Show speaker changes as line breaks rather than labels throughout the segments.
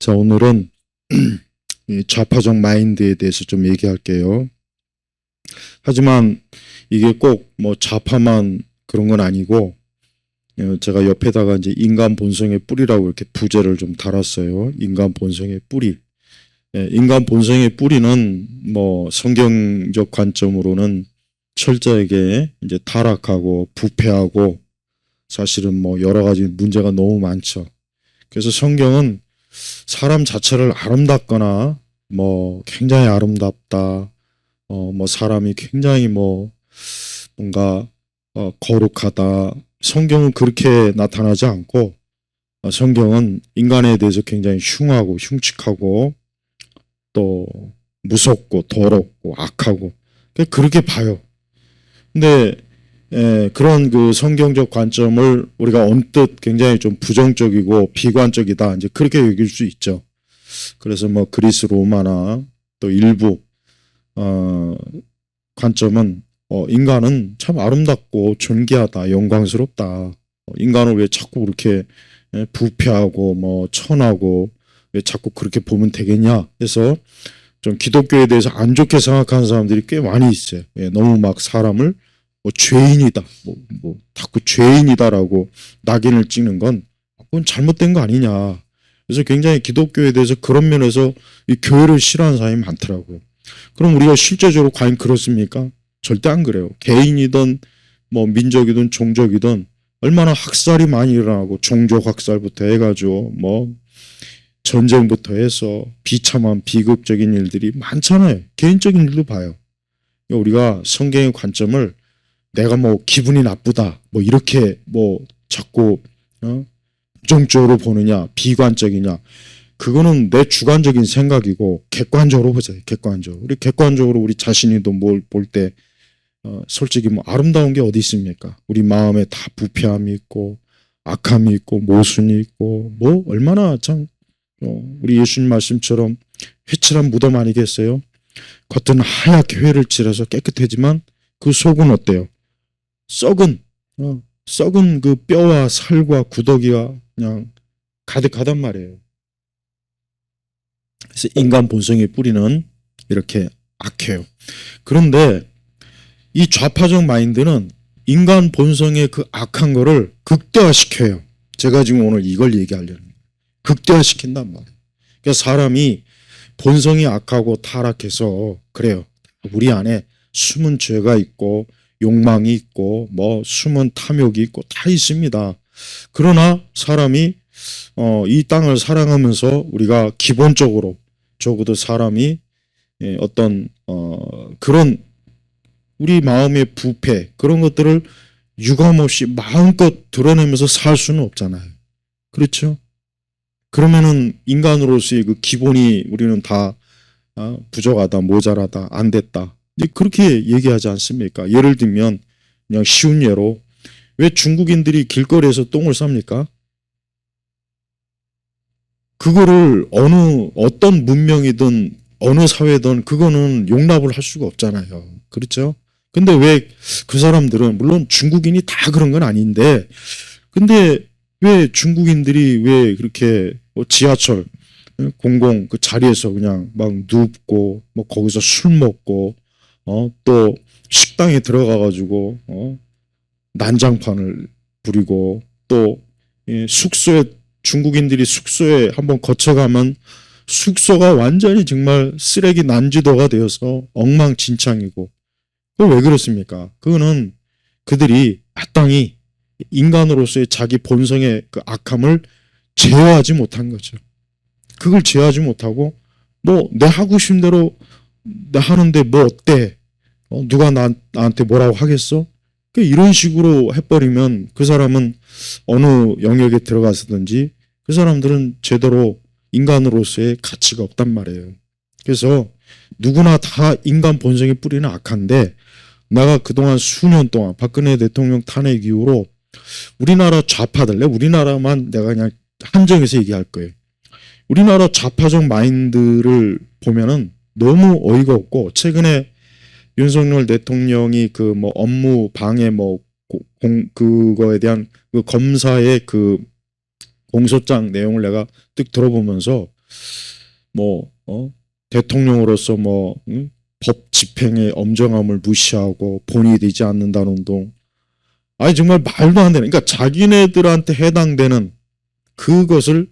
자, 오늘은 이 좌파적 마인드에 대해서 좀 얘기할게요. 하지만 이게 꼭 뭐 좌파만 그런 건 아니고, 제가 옆에다가 이제 인간 본성의 뿌리라고 이렇게 부제를 좀 달았어요. 인간 본성의 뿌리. 인간 본성의 뿌리는 뭐 성경적 관점으로는 철저하게 이제 타락하고 부패하고 사실은 뭐 여러 가지 문제가 너무 많죠. 그래서 성경은 사람 자체를 아름답거나 뭐 굉장히 아름답다, 뭐 사람이 굉장히 뭐 뭔가 거룩하다. 성경은 그렇게 나타나지 않고, 성경은 인간에 대해서 굉장히 흉하고 흉측하고 또 무섭고 더럽고 악하고 그렇게 봐요. 근데 그런 그 성경적 관점을 우리가 언뜻 굉장히 좀 부정적이고 비관적이다 이제 그렇게 여길 수 있죠. 그래서 뭐 그리스 로마나 또 일부 관점은 인간은 참 아름답고 존귀하다, 영광스럽다. 인간을 왜 자꾸 그렇게 부패하고 뭐 천하고 왜 자꾸 그렇게 보면 되겠냐 해서 좀 기독교에 대해서 안 좋게 생각하는 사람들이 꽤 많이 있어요. 너무 막 사람을 뭐 죄인이다, 뭐 자꾸 죄인이다라고 낙인을 찍는 건 그건 잘못된 거 아니냐. 그래서 굉장히 기독교에 대해서 그런 면에서 이 교회를 싫어하는 사람이 많더라고요. 그럼 우리가 실제적으로 과연 그렇습니까? 절대 안 그래요. 개인이든 뭐 민족이든 종족이든 얼마나 학살이 많이 일어나고 종족 학살부터 해가지고 뭐 전쟁부터 해서 비참한 비극적인 일들이 많잖아요. 개인적인 일도 봐요. 우리가 성경의 관점을 내가 뭐 기분이 나쁘다 뭐 이렇게 뭐 자꾸 부정적으로 보느냐 비관적이냐, 그거는 내 주관적인 생각이고 객관적으로 보자. 객관적으로 우리 자신이도 뭘 볼 때 솔직히 뭐 아름다운 게 어디 있습니까? 우리 마음에 다 부패함이 있고 악함이 있고 모순이 있고 뭐 얼마나 참 우리 예수님 말씀처럼 회칠한 무덤 아니겠어요? 겉은 하얗게 회를 칠해서 깨끗하지만 그 속은 어때요? 썩은 그 뼈와 살과 구더기가 그냥 가득하단 말이에요. 그래서 인간 본성의 뿌리는 이렇게 악해요. 그런데 이 좌파적 마인드는 인간 본성의 그 악한 거를 극대화시켜요. 제가 지금 오늘 이걸 얘기하려는 거예요. 극대화시킨단 말이에요. 그러니까 사람이 본성이 악하고 타락해서 그래요. 우리 안에 숨은 죄가 있고 욕망이 있고 뭐 숨은 탐욕이 있고 다 있습니다. 그러나 사람이 이 땅을 살아가면서 우리가 기본적으로 적어도 사람이 어떤 그런 우리 마음의 부패 그런 것들을 유감없이 마음껏 드러내면서 살 수는 없잖아요. 그렇죠? 그러면은 인간으로서의 그 기본이 우리는 다 부족하다, 모자라다, 안 됐다. 이제 그렇게 얘기하지 않습니까? 예를 들면 그냥 쉬운 예로 왜 중국인들이 길거리에서 똥을 쌉니까? 그거를 어떤 문명이든 어느 사회든 그거는 용납을 할 수가 없잖아요. 그렇죠? 근데 왜 그 사람들은 물론 중국인이 다 그런 건 아닌데 근데 왜 중국인들이 왜 그렇게 지하철 공공 그 자리에서 그냥 막 눕고 뭐 거기서 술 먹고 또 식당에 들어가 가지고 난장판을 부리고 또 숙소에 중국인들이 숙소에 한번 거쳐가면 숙소가 완전히 정말 쓰레기 난지도가 되어서 엉망진창이고 왜 그렇습니까? 그거는 그들이 마땅히 인간으로서의 자기 본성의 그 악함을 제어하지 못한 거죠. 그걸 제어하지 못하고 뭐 내 하고 싶은 대로 나 하는데 뭐 어때? 누가 나한테 뭐라고 하겠어? 이런 식으로 해버리면 그 사람은 어느 영역에 들어가서든지 그 사람들은 제대로 인간으로서의 가치가 없단 말이에요. 그래서 누구나 다 인간 본성의 뿌리는 악한데 내가 그동안 수년 동안 박근혜 대통령 탄핵 이후로 우리나라 좌파들, 우리나라만 내가 그냥 한정해서 얘기할 거예요. 우리나라 좌파적 마인드를 보면은 너무 어이가 없고 최근에 윤석열 대통령이 그 뭐 업무 방해 뭐 그거에 대한 그 검사의 그 공소장 내용을 내가 뜩 들어보면서 대통령으로서 법 집행의 엄정함을 무시하고 본의 되지 않는다는 운동. 아니 정말 말도 안 되는. 그러니까 자기네들한테 해당되는 그것을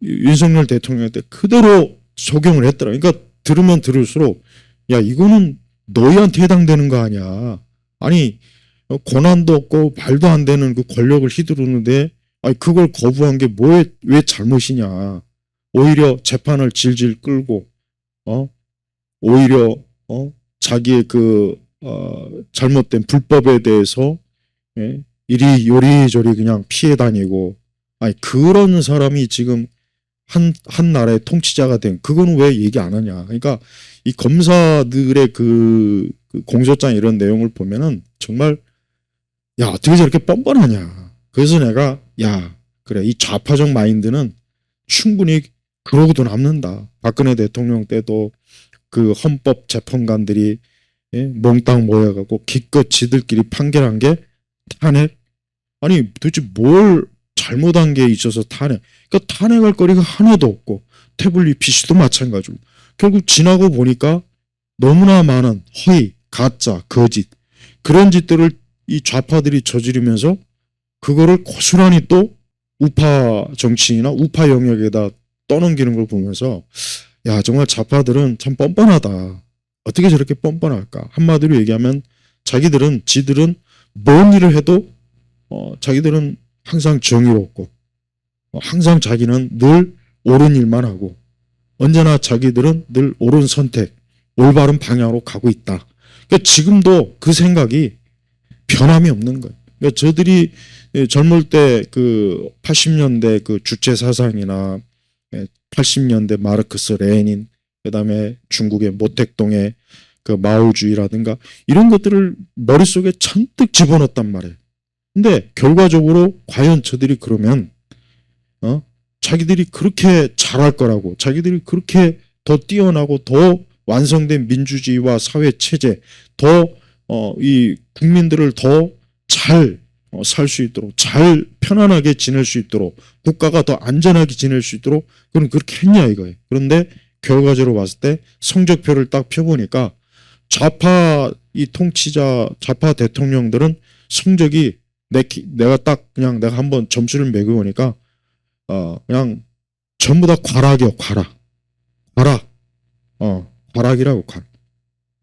윤석열 대통령한테 그대로 적용을 했더라. 그러니까 들으면 들을수록 야 이거는 너희한테 해당되는 거 아니야. 아니 고난도 없고 말도 안 되는 그 권력을 휘두르는데 아니 그걸 거부한 게 왜 잘못이냐. 오히려 재판을 질질 끌고 오히려 자기의 잘못된 불법에 대해서 이리 요리조리 그냥 피해 다니고 아니 그런 사람이 지금 한 나라의 통치자가 된 그거는 왜 얘기 안 하냐. 그러니까 이 검사들의 그 공소장 이런 내용을 보면은 정말 야 어떻게 저렇게 뻔뻔하냐. 그래서 내가 야 그래 이 좌파적 마인드는 충분히 그러고도 남는다. 박근혜 대통령 때도 그 헌법 재판관들이 몽땅 모여가고 기껏 지들끼리 판결한 게 탄핵. 아니 도대체 뭘 잘못한 게 있어서 탄핵. 그러니까 탄핵할 거리가 하나도 없고 태블릿 PC도 마찬가지고 결국 지나고 보니까 너무나 많은 허위, 가짜, 거짓 그런 짓들을 이 좌파들이 저지르면서 그거를 고스란히 또 우파 정치인이나 우파 영역에다 떠넘기는 걸 보면서 야 정말 좌파들은 참 뻔뻔하다. 어떻게 저렇게 뻔뻔할까. 한마디로 얘기하면 지들은 뭔 일을 해도 자기들은 항상 정의롭고 항상 자기는 늘 옳은 일만 하고 언제나 자기들은 늘 옳은 선택, 올바른 방향으로 가고 있다. 그러니까 지금도 그 생각이 변함이 없는 거예요. 그러니까 저들이 젊을 때 그 80년대 그 주체 사상이나 80년대 마르크스 레닌 그다음에 중국의 모택동의 그 마오주의라든가 이런 것들을 머릿속에 잔뜩 집어넣었단 말이에요. 근데 결과적으로 과연 저들이 그러면 자기들이 그렇게 잘할 거라고 자기들이 그렇게 더 뛰어나고 더 완성된 민주주의와 사회 체제 더 이 국민들을 더 잘 살 수 있도록 잘 편안하게 지낼 수 있도록 국가가 더 안전하게 지낼 수 있도록 그럼 그렇게 했냐 이거예요. 그런데 결과적으로 봤을 때 성적표를 딱 펴보니까 좌파 이 통치자 좌파 대통령들은 성적이 내가 딱 그냥 내가 한번 점수를 매겨보니까 그냥 전부 다 과락이요. 과락이라고 과락.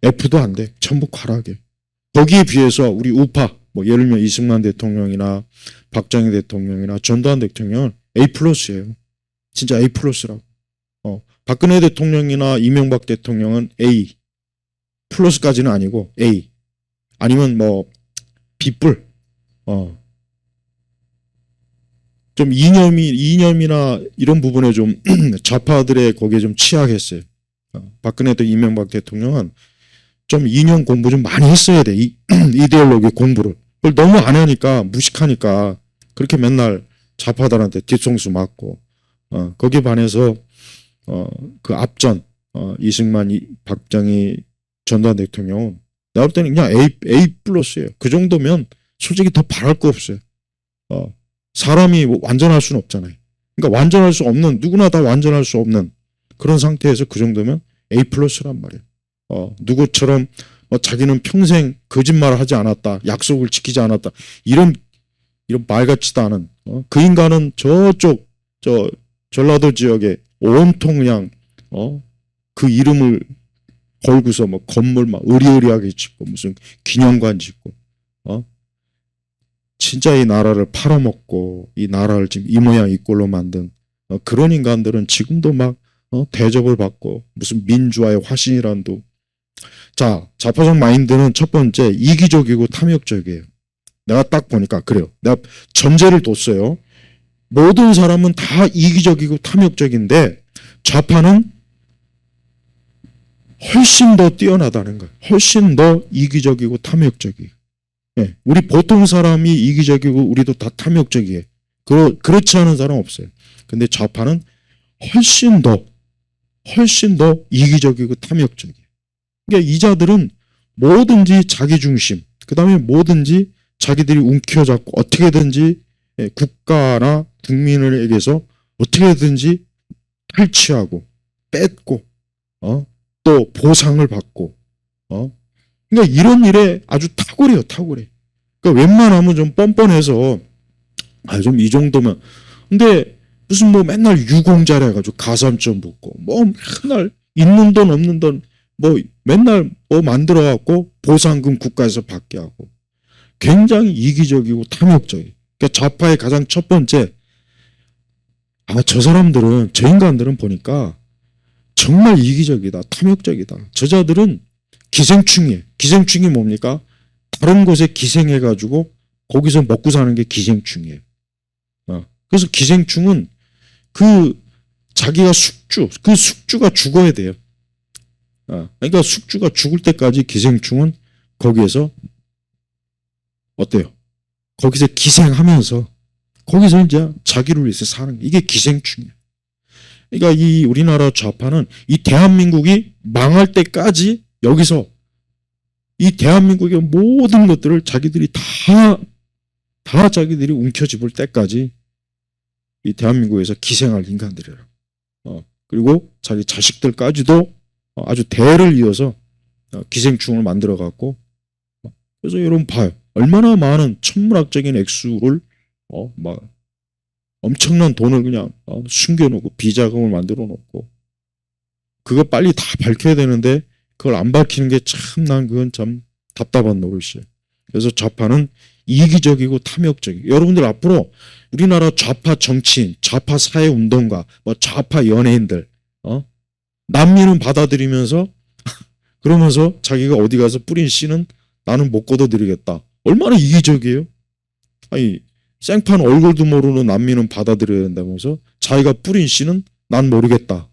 F도 안 돼. 전부 과락이에요. 거기에 비해서 우리 우파 뭐 예를 들면 이승만 대통령이나 박정희 대통령이나 전두환 대통령은 A+예요. 진짜 A+라고. 박근혜 대통령이나 이명박 대통령은 A 플러스까지는 아니고 A 아니면 뭐 B+. 좀 이념이나 이런 부분에 좀 좌파들의 거기에 좀 취약했어요. 박근혜 대 이명박 대통령은 좀 이념 공부 좀 많이 했어야 돼. 이데올로기 공부를. 그걸 너무 안 하니까 무식하니까 그렇게 맨날 좌파들한테 뒤통수 맞고 거기에 반해서 그 앞전 이승만, 박정희, 전두환 대통령은 내가 볼 때는 그냥 A+예요. 그 정도면 솔직히 더 바랄 거 없어요. 사람이 뭐 완전할 수는 없잖아요. 그러니까 완전할 수 없는 누구나 다 완전할 수 없는 그런 상태에서 그 정도면 A+란 말이에요. 누구처럼 자기는 평생 거짓말을 하지 않았다. 약속을 지키지 않았다. 이런 말 같지도 않은 그 인간은 저쪽 전라도 지역에 온통 그냥 그 이름을 걸고서 뭐 건물 막 으리으리하게 짓고 무슨 기념관 짓고 진짜 이 나라를 팔아먹고 이 나라를 지금 이 모양 이 꼴로 만든 그런 인간들은 지금도 막 대접을 받고 무슨 민주화의 화신이란도. 자, 좌파적 마인드는 첫 번째 이기적이고 탐욕적이에요. 내가 딱 보니까 그래요. 내가 전제를 뒀어요. 모든 사람은 다 이기적이고 탐욕적인데 좌파는 훨씬 더 뛰어나다는 거예요. 훨씬 더 이기적이고 탐욕적이에요. 네, 우리 보통 사람이 이기적이고 우리도 다 탐욕적이에요. 그렇지 않은 사람 없어요. 근데 좌파는 훨씬 더 이기적이고 탐욕적이에요. 그러니까 이 자들은 뭐든지 자기 중심, 그 다음에 뭐든지 자기들이 움켜잡고 어떻게든지 국가나 국민에게서 어떻게든지 탈취하고 뺏고 또 보상을 받고 그러니까 이런 일에 아주 탁월해요. 탁월해. 그러니까 웬만하면 좀 뻔뻔해서 좀 이 정도면 근데 무슨 뭐 맨날 유공자라 해가지고 가산점 붙고 뭐 맨날 있는 돈 없는 돈 뭐 맨날 뭐 만들어 갖고 보상금 국가에서 받게 하고 굉장히 이기적이고 탐욕적이에요. 그러니까 좌파의 가장 첫 번째 저 사람들은 저 인간들은 보니까 정말 이기적이다 탐욕적이다. 저자들은 기생충이에요. 기생충이 뭡니까? 다른 곳에 기생해가지고 거기서 먹고 사는 게 기생충이에요. 그래서 기생충은 그 자기가 그 숙주가 죽어야 돼요. 그러니까 숙주가 죽을 때까지 기생충은 거기에서 어때요? 거기서 기생하면서 거기서 이제 자기를 위해서 사는 게 이게 기생충이에요. 그러니까 이 우리나라 좌파는 이 대한민국이 망할 때까지 여기서 이 대한민국의 모든 것들을 자기들이 다 자기들이 움켜쥐을 때까지 이 대한민국에서 기생할 인간들이라. 그리고 자기 자식들까지도 아주 대를 이어서 기생충을 만들어 갖고 그래서 여러분 봐요. 얼마나 많은 천문학적인 액수를 막 엄청난 돈을 그냥 숨겨놓고 비자금을 만들어 놓고 그거 빨리 다 밝혀야 되는데 그걸 안 밝히는 게 참 난 그건 참 답답한 노릇이에요. 그래서 좌파는 이기적이고 탐욕적이고 여러분들 앞으로 우리나라 좌파 정치인, 좌파 사회운동가, 뭐 좌파 연예인들 난민은 받아들이면서 그러면서 자기가 어디 가서 뿌린 씨는 나는 못 걷어들이겠다. 얼마나 이기적이에요? 아니 생판 얼굴도 모르는 난민은 받아들여야 된다면서 자기가 뿌린 씨는 난 모르겠다.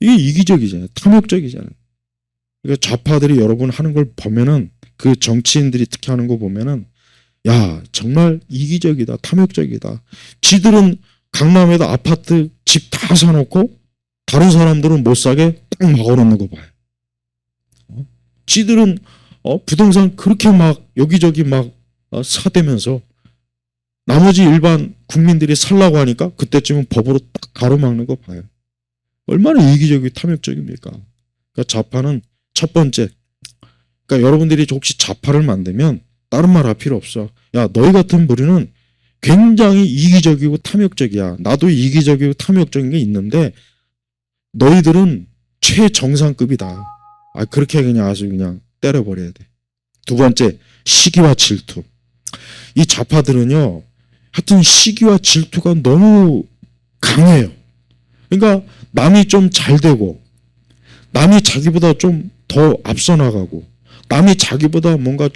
이게 이기적이잖아요. 탐욕적이잖아요. 그러니까 좌파들이 여러분 하는 걸 보면은 그 정치인들이 특히 하는 거 보면은 야 정말 이기적이다. 탐욕적이다. 지들은 강남에다 아파트 집 다 사놓고 다른 사람들은 못 사게 딱 막아놓는 거 봐요. 지들은 부동산 그렇게 막 여기저기 막 사대면서 나머지 일반 국민들이 살라고 하니까 그때쯤은 법으로 딱 가로막는 거 봐요. 얼마나 이기적이고 탐욕적입니까? 그러니까 좌파는 첫 번째 그러니까 여러분들이 혹시 좌파를 만들면 다른 말 할 필요 없어. 야 너희 같은 부류는 굉장히 이기적이고 탐욕적이야. 나도 이기적이고 탐욕적인 게 있는데 너희들은 최정상급이다. 그렇게 그냥 아주 그냥 때려버려야 돼. 두 번째 시기와 질투. 이 좌파들은요 하여튼 시기와 질투가 너무 강해요. 그러니까 남이 좀 잘 되고 남이 자기보다 좀 더 앞서 나가고 남이 자기보다 뭔가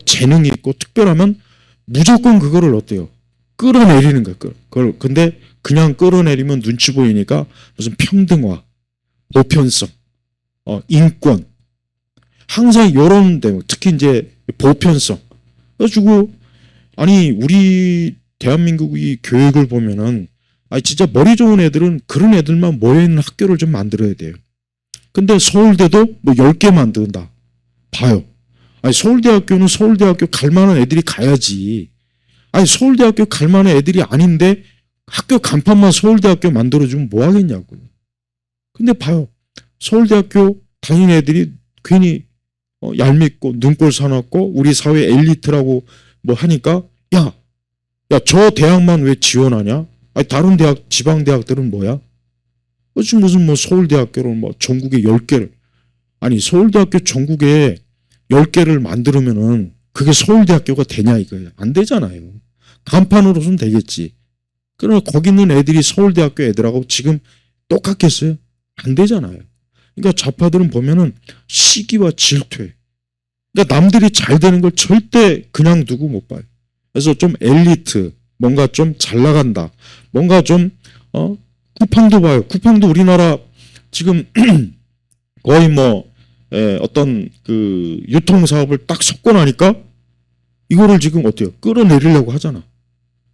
재능이 있고 특별하면 무조건 그거를 어때요? 끌어내리는 거예요. 그걸 근데 그냥 끌어내리면 눈치 보이니까 무슨 평등화, 보편성, 인권 항상 이런 데 특히 이제 보편성 그래가지고 아니 우리 대한민국이 교육을 보면은 진짜 머리 좋은 애들은 그런 애들만 모여있는 학교를 좀 만들어야 돼요. 근데 서울대도 뭐 10개 만든다. 봐요. 서울대학교는 서울대학교 갈 만한 애들이 가야지. 서울대학교 갈 만한 애들이 아닌데 학교 간판만 서울대학교 만들어주면 뭐 하겠냐고요. 근데 봐요. 서울대학교 다니는 애들이 괜히 얄밉고 눈꼴 사납고 우리 사회 엘리트라고 뭐 하니까 야 저 대학만 왜 지원하냐? 다른 대학 지방대학들은 뭐야? 지금 무슨 뭐 서울대학교를 뭐 전국에 10개를 서울대학교 전국에 10개를 만들면은 그게 서울대학교가 되냐 이거예요. 안 되잖아요. 간판으로서는 되겠지. 그러나 거기 있는 애들이 서울대학교 애들하고 지금 똑같겠어요? 안 되잖아요. 그러니까 좌파들은 보면은 시기와 질투해. 그러니까 남들이 잘 되는 걸 절대 그냥 두고 못 봐요. 그래서 좀 엘리트, 뭔가 좀 잘 나간다. 뭔가 좀 쿠팡도 봐요. 쿠팡도 우리나라 지금 거의 뭐 어떤 그 유통 사업을 딱 석권하니까 이거를 지금 어때요? 끌어내리려고 하잖아.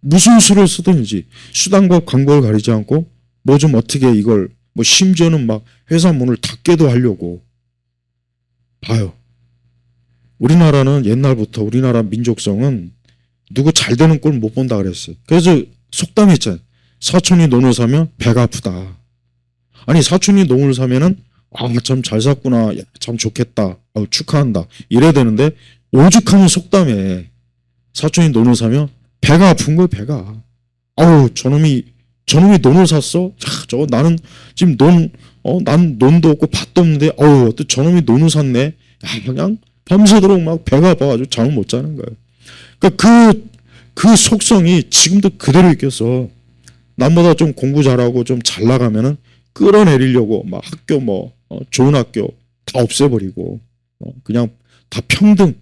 무슨 수를 쓰든지 수단과 광고를 가리지 않고 뭐 좀 어떻게 이걸 뭐 심지어는 막 회사 문을 닫게도 하려고 봐요. 우리나라는 옛날부터 우리나라 민족성은 누구 잘 되는 꼴 못 본다 그랬어요. 그래서 속담이 있잖아요. 사촌이 논을 사면 배가 아프다. 아니 사촌이 농을 사면은 참 잘 샀구나, 야, 참 좋겠다, 축하한다 이래야 되는데 오죽하면 속담에 사촌이 논을 사면 배가 아픈 거예요. 배가. 저놈이 논을 샀어? 야, 저거 나는 지금 난 논도 없고 밭도 없는데 또 저놈이 논을 샀네. 야, 그냥 밤새도록 막 배가 아파가지고 잠을 못 자는 거예요. 그러니까 그 속성이 지금도 그대로 있겠어. 남보다 좀 공부 잘하고 좀 잘 나가면은 끌어내리려고 막 학교 좋은 학교 다 없애버리고 그냥 다 평등,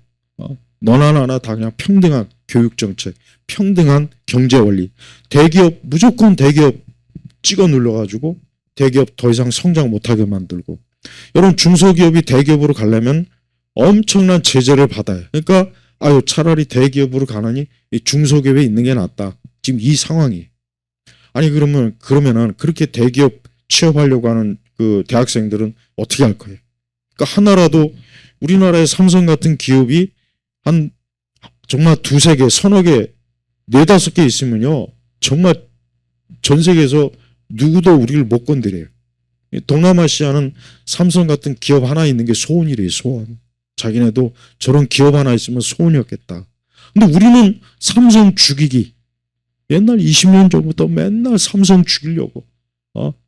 너나 나나 다 그냥 평등한 교육 정책, 평등한 경제 원리. 대기업 무조건 대기업 찍어 눌러가지고 대기업 더 이상 성장 못하게 만들고. 여러분 중소기업이 대기업으로 가려면 엄청난 제재를 받아요. 그러니까 차라리 대기업으로 가느니 중소기업에 있는 게 낫다. 지금 이 상황이. 아니 그러면은 그렇게 대기업 취업하려고 하는 그 대학생들은 어떻게 할 거예요? 그러니까 하나라도 우리나라의 삼성 같은 기업이 한 정말 두세 개, 서너 개, 네다섯 개 있으면요. 정말 전 세계에서 누구도 우리를 못 건드려요. 동남아시아는 삼성 같은 기업 하나 있는 게 소원이래요. 소원. 자기네도 저런 기업 하나 있으면 소원이었겠다. 근데 우리는 삼성 죽이기. 옛날 20년 전부터 맨날 삼성 죽이려고.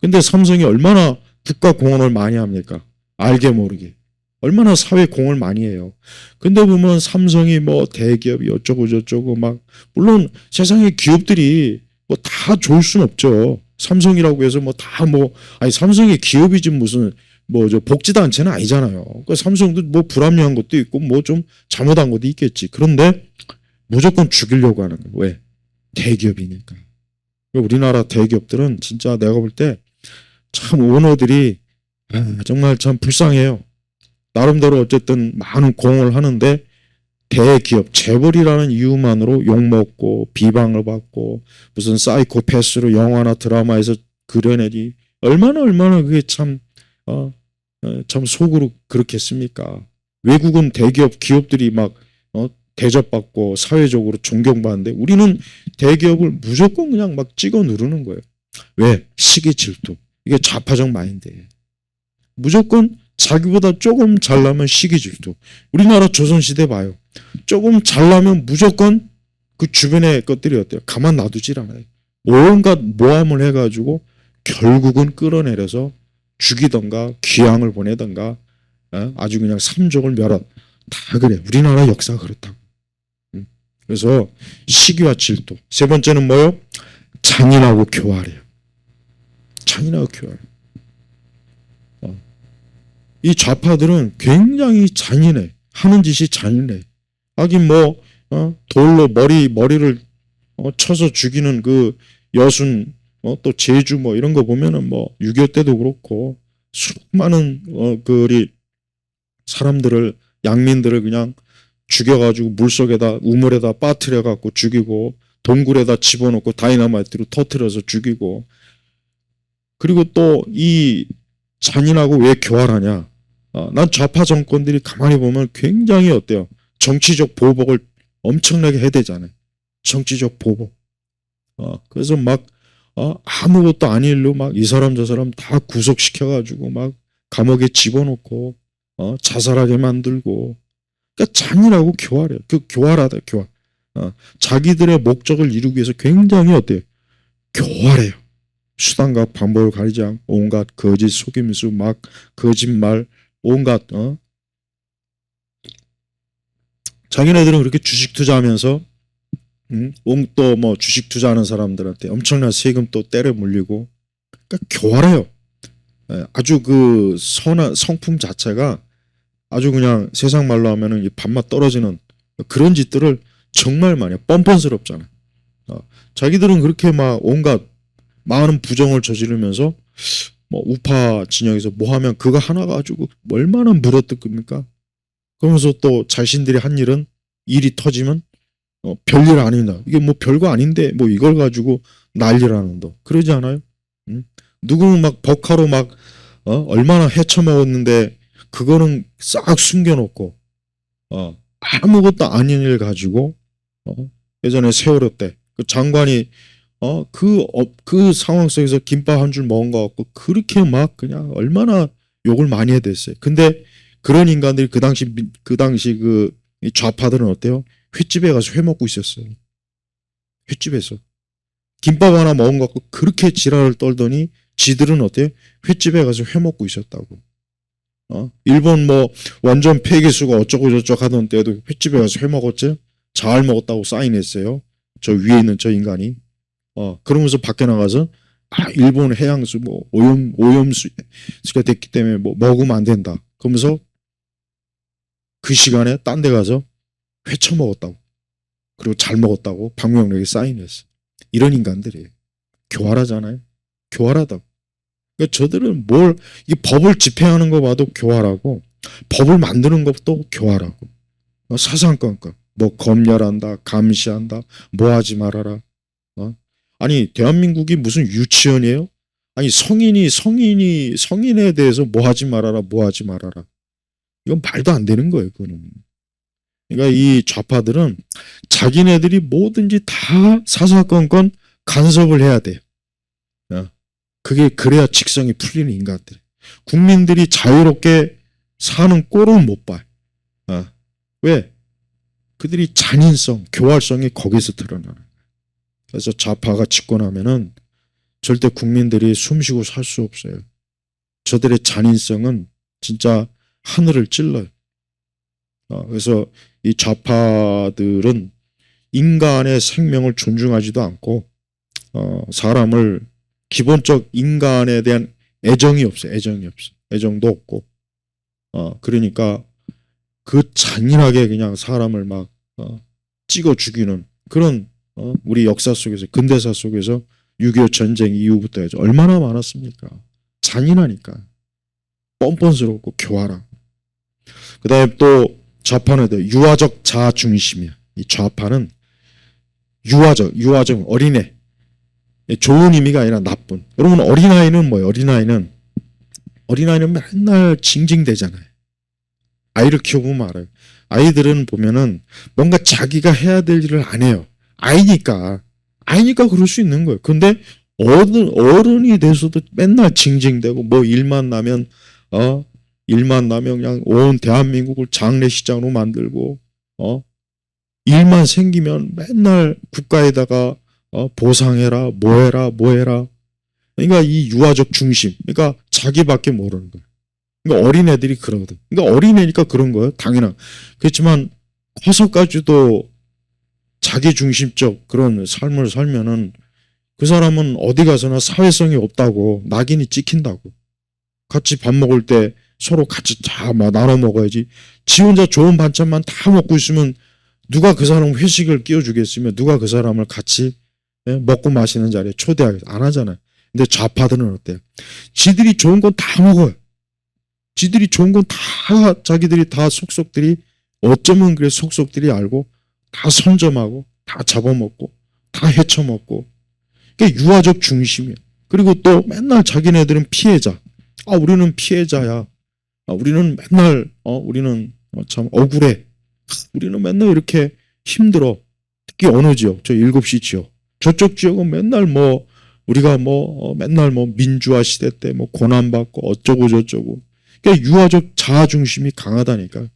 근데 삼성이 얼마나 국가 공헌을 많이 합니까? 알게 모르게. 얼마나 사회 공헌을 많이 해요. 근데 보면 삼성이 대기업이 어쩌고 저쩌고 물론 세상의 기업들이 다 좋을 순 없죠. 삼성이라고 해서 아니 삼성이 기업이지 무슨 저 복지단체는 아니잖아요. 그러니까 삼성도 불합리한 것도 있고 좀 잘못한 것도 있겠지. 그런데 무조건 죽이려고 하는 거예요. 왜? 대기업이니까. 우리나라 대기업들은 진짜 내가 볼 때 참 오너들이 정말 참 불쌍해요. 나름대로 어쨌든 많은 공헌을 하는데 대기업 재벌이라는 이유만으로 욕먹고 비방을 받고 무슨 사이코패스로 영화나 드라마에서 그려내니 얼마나 그게 참 속으로 그렇겠습니까? 외국은 대기업 기업들이 대접받고 사회적으로 존경받는데 우리는 대기업을 무조건 그냥 찍어 누르는 거예요. 왜? 시기 질투. 이게 좌파적 마인드예요. 무조건 자기보다 조금 잘나면 시기 질투. 우리나라 조선시대 봐요. 조금 잘나면 무조건 그 주변의 것들이 어때요? 가만 놔두질 않아요. 온갖 모함을 해가지고 결국은 끌어내려서 죽이던가 귀양을 보내던가 아주 그냥 삼족을 멸한. 다 그래. 우리나라 역사가 그렇다고. 그래서 시기와 질투. 세 번째는 뭐요? 잔인하고 교활해요. 잔인하고 교활. 이 좌파들은 굉장히 잔인해. 하는 짓이 잔인해. 하긴 돌로 머리를 쳐서 죽이는 그 여순, 또 제주 이런 거 보면은 6.25 때도 그렇고 수많은 우리 사람들을 양민들을 그냥 죽여가지고 물속에다 우물에다 빠뜨려갖고 죽이고 동굴에다 집어넣고 다이너마이트로 터뜨려서 죽이고. 그리고 또 이 잔인하고 왜 교활하냐? 난 좌파 정권들이 가만히 보면 굉장히 어때요? 정치적 보복을 엄청나게 해대잖아요. 정치적 보복. 그래서 아무것도 아닌 일로 이 사람 저 사람 다 구속시켜가지고 감옥에 집어넣고 자살하게 만들고. 그러니까 잔인하고 교활해요. 교활하다, 교활. 자기들의 목적을 이루기 위해서 굉장히 어때요? 교활해요. 수단과 방법을 가리지 않고 온갖 거짓 속임수 거짓말 온갖 자기네들은 그렇게 주식 투자하면서 또 주식 투자하는 사람들한테 엄청난 세금 또 때려 물리고. 그러니까 교활해요. 아주 그 선한 성품 자체가 아주 그냥 세상 말로 하면은 밥맛 떨어지는 그런 짓들을 정말 많이 해요. 뻔뻔스럽잖아요. 자기들은 그렇게 온갖 많은 부정을 저지르면서 우파 진영에서 하면 그거 하나 가지고 얼마나 물어뜯습니까? 그러면서 또 자신들이 한 일이 터지면 별일 아니다. 이게 별거 아닌데 이걸 가지고 난리라는 거. 그러지 않아요? 누구는 버카로 얼마나 헤쳐먹었는데 그거는 싹 숨겨놓고 아무것도 아닌 일 가지고 예전에 세월호 때 그 장관이 그 상황 속에서 김밥 한 줄 먹은 거 같고 그렇게 막 그냥 얼마나 욕을 많이 해야 됐어요. 근데 그런 인간들이 그 당시 이 좌파들은 어때요? 횟집에 가서 회 먹고 있었어요. 횟집에서. 김밥 하나 먹은 것 같고 그렇게 지랄을 떨더니 지들은 어때요? 횟집에 가서 회 먹고 있었다고. 일본 뭐 완전 폐기수가 어쩌고 저쩌고 하던 때에도 횟집에 가서 회 먹었지? 잘 먹었다고 사인했어요. 저 위에 있는 저 인간이. 그러면서 밖에 나가서 일본 해양수 뭐 오염수가 됐기 때문에 뭐 먹으면 안 된다. 그러면서 그 시간에 딴 데 가서 회 처먹었다고. 그리고 잘 먹었다고 방명록에 사인했어. 이런 인간들이에요. 교활하잖아요. 교활하다고. 그러니까 저들은 이 법을 집행하는 거 봐도 교활하고 법을 만드는 것도 교활하고 사상권과 뭐 검열한다, 감시한다, 뭐 하지 말아라. 아니 대한민국이 무슨 유치원이에요? 아니 성인에 대해서 뭐 하지 말아라, 뭐 하지 말아라. 이건 말도 안 되는 거예요. 그거는. 그러니까 이 좌파들은 자기네들이 뭐든지 다 사사건건 간섭을 해야 돼요. 그게 그래야 직성이 풀리는 인간들. 국민들이 자유롭게 사는 꼴을 못 봐요. 왜? 그들이 잔인성, 교활성이 거기서 드러나는 거예요. 그래서 좌파가 집권하면은 절대 국민들이 숨쉬고 살 수 없어요. 저들의 잔인성은 진짜 하늘을 찔러요. 그래서 이 좌파들은 인간의 생명을 존중하지도 않고 사람을 기본적 인간에 대한 애정이 없어요. 애정이 없어. 애정도 없고. 그러니까 그 잔인하게 그냥 사람을 막 찍어 죽이는 그런 우리 역사 속에서 근대사 속에서 6.25 전쟁 이후부터 해서 얼마나 많았습니까? 잔인하니까. 뻔뻔스럽고 교활하고. 그 다음에 또 좌파는 유아적 자아 중심이야. 이 좌파는 유아적 어린애. 좋은 의미가 아니라 나쁜. 여러분 어린아이는 뭐예요? 어린아이는 맨날 징징대잖아요. 아이를 키워보면 알아요. 아이들은 보면은 뭔가 자기가 해야 될 일을 안 해요. 아이니까 그럴 수 있는 거예요. 근데 어른이 돼서도 맨날 징징대고 뭐 일만 나면 그냥 온 대한민국을 장례식장으로 만들고 일만 생기면 맨날 국가에다가 보상해라 뭐해라. 그러니까 이 유아적 중심. 그러니까 자기밖에 모르는 거예요. 그러니까 어린애들이 그러거든. 그러니까 어린애니까 그런 거예요. 당연한. 그렇지만 커서까지도 자기 중심적 그런 삶을 살면은 그 사람은 어디 가서나 사회성이 없다고 낙인이 찍힌다고. 같이 밥 먹을 때 서로 같이 다 나눠 먹어야지. 지 혼자 좋은 반찬만 다 먹고 있으면 누가 그 사람 회식을 끼워주겠으며 누가 그 사람을 같이 먹고 마시는 자리에 초대하겠어. 안 하잖아요. 근데 좌파들은 어때요? 지들이 좋은 건 다 먹어요. 지들이 좋은 건 다 자기들이 다 속속들이 어쩌면 그래 속속들이 알고 다 선점하고 다 잡아먹고 다 헤쳐먹고 그게 유아적 중심이야. 그리고 또 맨날 자기네들은 피해자. 우리는 피해자야. 우리는 맨날 우리는 참 억울해. 우리는 맨날 이렇게 힘들어. 특히 어느 지역? 저 7시 지역. 저쪽 지역은 맨날 우리가 맨날 민주화 시대 때 고난받고 어쩌고 저쩌고. 그러니까 유아적 자아 중심이 강하다니까.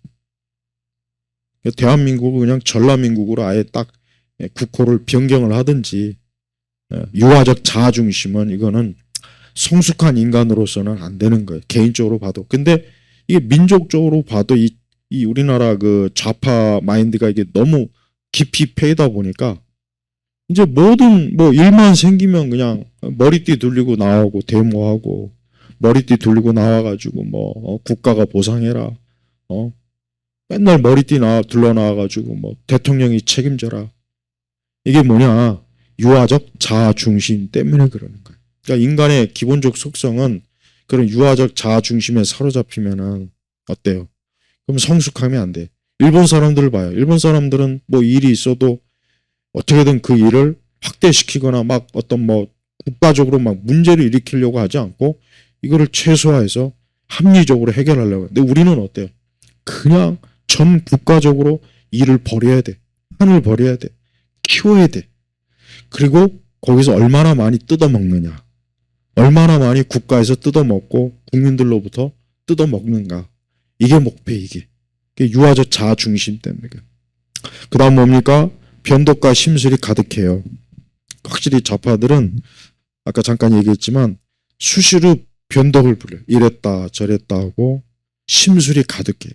대한민국을 그냥 전라민국으로 아예 딱 국호를 변경을 하든지 유아적 자아 중심은 이거는 성숙한 인간으로서는 안 되는 거예요. 개인적으로 봐도. 근데 이게 민족적으로 봐도 이 우리나라 그 좌파 마인드가 이게 너무 깊이 패이다 보니까 이제 모든 일만 생기면 그냥 머리띠 돌리고 나오고 데모하고 머리띠 돌리고 나와가지고 국가가 보상해라. 맨날 머리띠 둘러 나와가지고 대통령이 책임져라. 이게 뭐냐? 유아적 자아 중심 때문에 그러는 거예요. 그러니까 인간의 기본적 속성은 그런 유아적 자아 중심에 사로잡히면은 어때요? 그럼 성숙하면 안 돼. 일본 사람들을 봐요. 일본 사람들은 일이 있어도 어떻게든 그 일을 확대시키거나 어떤 국가적으로 문제를 일으키려고 하지 않고 이거를 최소화해서 합리적으로 해결하려고. 근데 우리는 어때요? 그냥 전 국가적으로 일을 벌여야 돼. 판을 벌여야 돼. 키워야 돼. 그리고 거기서 얼마나 많이 뜯어먹느냐, 얼마나 많이 국가에서 뜯어먹고 국민들로부터 뜯어먹는가. 이게 목표, 이게 유아적 자아중심 때문에. 그 다음 뭡니까? 변덕과 심술이 가득해요. 확실히 좌파들은 아까 잠깐 얘기했지만 수시로 변덕을 부려요. 이랬다 저랬다 하고 심술이 가득해.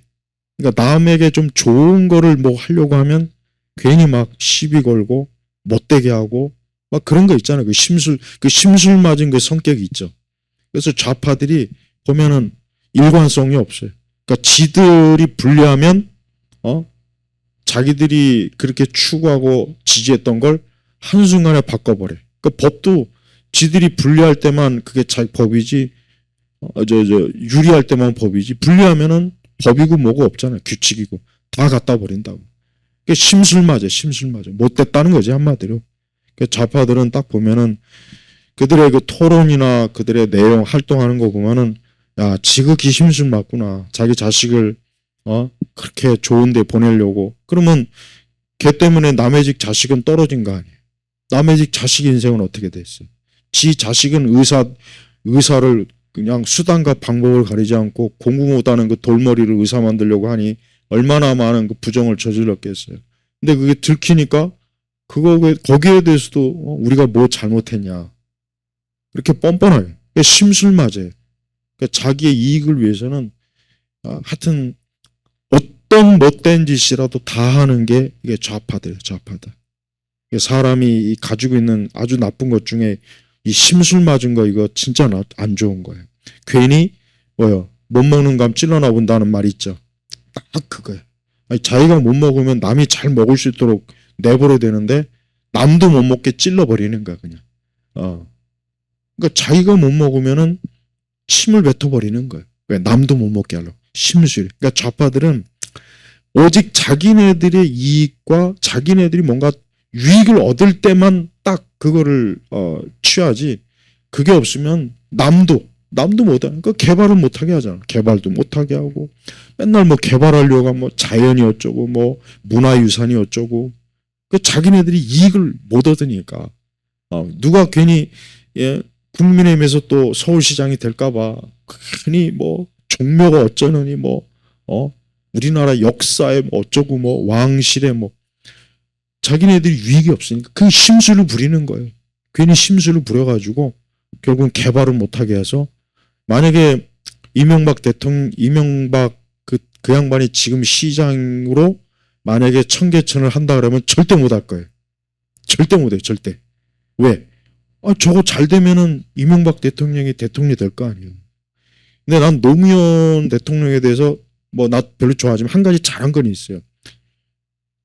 그러니까 남에게 좀 좋은 거를 뭐 하려고 하면 괜히 막 시비 걸고 못되게 하고 막 그런 거 있잖아요. 그 심술 맞은 그 성격이 있죠. 그래서 좌파들이 보면은 일관성이 없어요. 그러니까 지들이 불리하면 자기들이 그렇게 추구하고 지지했던 걸 한순간에 바꿔버려. 그러니까 법도 지들이 불리할 때만 그게 자기 법이지, 유리할 때만 법이지, 불리하면은 법이고 뭐고 없잖아요. 규칙이고. 다 갖다 버린다고. 그러니까 심술 맞아. 못됐다는 거지, 한마디로. 그러니까 좌파들은 딱 보면은 그들의 그 토론이나 그들의 내용, 활동하는 거 보면은, 야, 지극히 심술 맞구나. 자기 자식을, 그렇게 좋은 데 보내려고. 그러면 걔 때문에 남의 집 자식은 떨어진 거 아니에요. 남의 집 자식 인생은 어떻게 됐어요? 지 자식은 의사를 그냥 수단과 방법을 가리지 않고 공부 못하는 그 돌머리를 의사 만들려고 하니 얼마나 많은 그 부정을 저질렀겠어요. 근데 그게 들키니까 거기에 대해서도 우리가 뭐 잘못했냐. 이렇게 뻔뻔하게. 심술 맞아요. 그러니까 자기의 이익을 위해서는 하여튼 어떤 못된 짓이라도 다 하는 게 이게 좌파들. 사람이 가지고 있는 아주 나쁜 것 중에 이 심술 맞은 거 이거 진짜 안 좋은 거예요. 괜히 못 먹는 감 찔러나 본다는 말이 있죠. 딱 그거예요. 아니, 자기가 못 먹으면 남이 잘 먹을 수 있도록 내버려야 되는데 남도 못 먹게 찔러버리는 거야 그냥. 그러니까 자기가 못 먹으면은 침을 뱉어버리는 거예요. 왜? 남도 못 먹게 하려고. 심술. 그러니까 좌파들은 오직 자기네들의 이익과 자기네들이 뭔가 유익을 얻을 때만 딱 그거를 취하지. 그게 없으면 남도 못하는. 그러니까 개발을 못하게 하잖아. 개발도 못하게 하고 맨날 뭐 개발하려고 하면 뭐 자연이 어쩌고 뭐 문화유산이 어쩌고. 그 자기네들이 이익을 못 얻으니까. 누가 괜히 국민의힘에서 또 서울시장이 될까봐 괜히 뭐 종묘가 어쩌느니 뭐 우리나라 역사에 뭐 어쩌고 뭐 왕실에 뭐 자기네들이 유익이 없으니까 그 심술을 부리는 거예요. 괜히 심술을 부려가지고 결국은 개발을 못하게 해서 만약에 이명박 그 양반이 지금 시장으로 만약에 청계천을 한다 그러면 절대 못 할 거예요. 절대 못해요. 절대. 왜? 저거 잘 되면은 이명박 대통령이 대통령이 될 거 아니에요. 근데 난 노무현 대통령에 대해서 뭐 나 별로 좋아하지만 한 가지 잘한 건 있어요.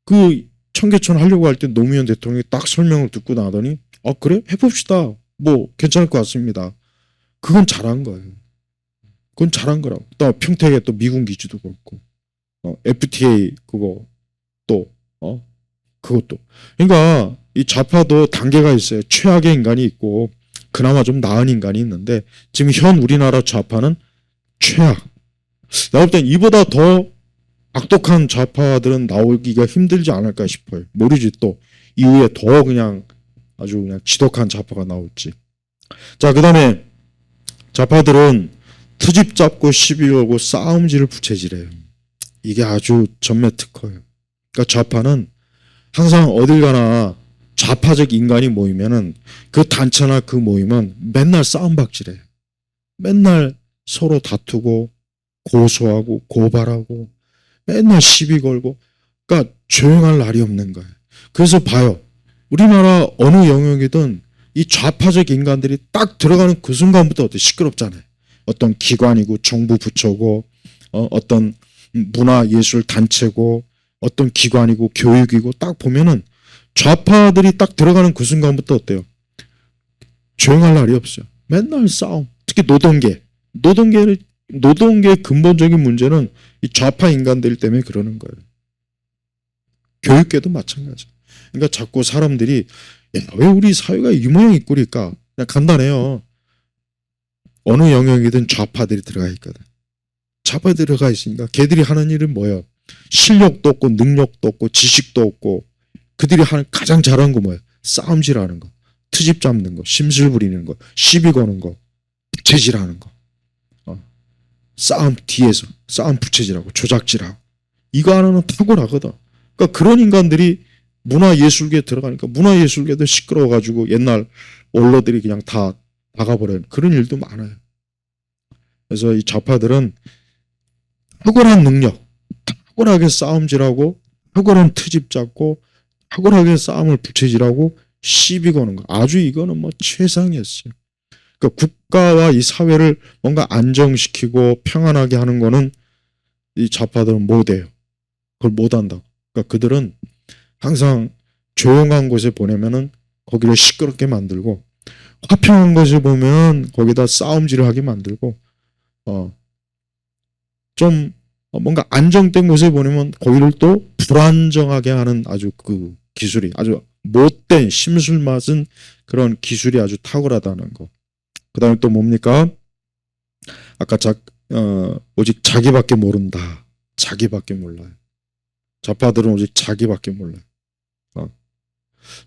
그 청계천 하려고 할 때 노무현 대통령이 딱 설명을 듣고 나더니 그래? 해봅시다. 뭐 괜찮을 것 같습니다. 그건 잘한 거예요. 그건 잘한 거라고. 또 평택에 또 미군 기지도 그렇고 FTA 그거 또 그것도. 그러니까 이 좌파도 단계가 있어요. 최악의 인간이 있고 그나마 좀 나은 인간이 있는데 지금 현 우리나라 좌파는 최악. 내가 볼 땐 이보다 더 악독한 좌파들은 나오기가 힘들지 않을까 싶어요. 모르지 또 이후에 더 그냥 아주 그냥 지독한 좌파가 나올지. 자, 그 다음에 좌파들은 트집 잡고 시비 걸고 싸움질을 부채질해요. 이게 아주 전매 특허예요. 그러니까 좌파는 항상 어딜 가나 좌파적 인간이 모이면은 그 단체나 그 모임은 맨날 싸움박질해요. 맨날 서로 다투고 고소하고 고발하고 맨날 시비 걸고. 그러니까 조용할 날이 없는 거예요. 그래서 봐요. 우리나라 어느 영역이든 이 좌파적 인간들이 딱 들어가는 그 순간부터 어때 시끄럽잖아요. 어떤 기관이고 정부 부처고 어떤 문화예술 단체고 어떤 기관이고 교육이고 딱 보면은 좌파들이 딱 들어가는 그 순간부터 어때요? 조용할 날이 없어요. 맨날 싸움. 특히 노동계의 근본적인 문제는 이 좌파 인간들 때문에 그러는 거예요. 교육계도 마찬가지. 그러니까 자꾸 사람들이 왜 우리 사회가 이 모양 이 꼴일까? 그냥 간단해요. 어느 영역이든 좌파들이 들어가 있거든. 좌파들이 들어가 있으니까 걔들이 하는 일은 뭐예요? 실력도 없고 능력도 없고 지식도 없고 그들이 하는 가장 잘하는 거 뭐예요? 싸움질하는 거. 트집 잡는 거, 심술 부리는 거, 시비 거는 거, 부채질하는 거, 싸움 뒤에서 싸움 부채질하고 조작질하고, 이거 하나는 탁월하거든. 그러니까 그런 인간들이 문화예술계에 들어가니까 문화예술계도 시끄러워가지고 옛날 올러들이 그냥 다 나가버려요. 그런 일도 많아요. 그래서 이 좌파들은 탁월한 능력, 탁월하게 싸움질하고, 탁월한 트집 잡고, 탁월하게 싸움을 부채질하고 시비 거는 거. 아주 이거는 뭐 최상이었어요. 그러니까 국가와 이 사회를 뭔가 안정시키고 평안하게 하는 거는 이 좌파들은 못해요. 그걸 못한다고. 그러니까 그들은 항상 조용한 곳에 보내면은 거기를 시끄럽게 만들고, 화평한 곳에 보면 거기다 싸움질을 하게 만들고, 좀 뭔가 안정된 곳에 보내면 거기를 또 불안정하게 하는 아주 그 기술이, 아주 못된 심술 맞은 그런 기술이 아주 탁월하다는 거. 그 다음에 또 뭡니까? 아까 오직 자기밖에 모른다. 자기밖에 몰라요. 좌파들은 오직 자기밖에 몰라요.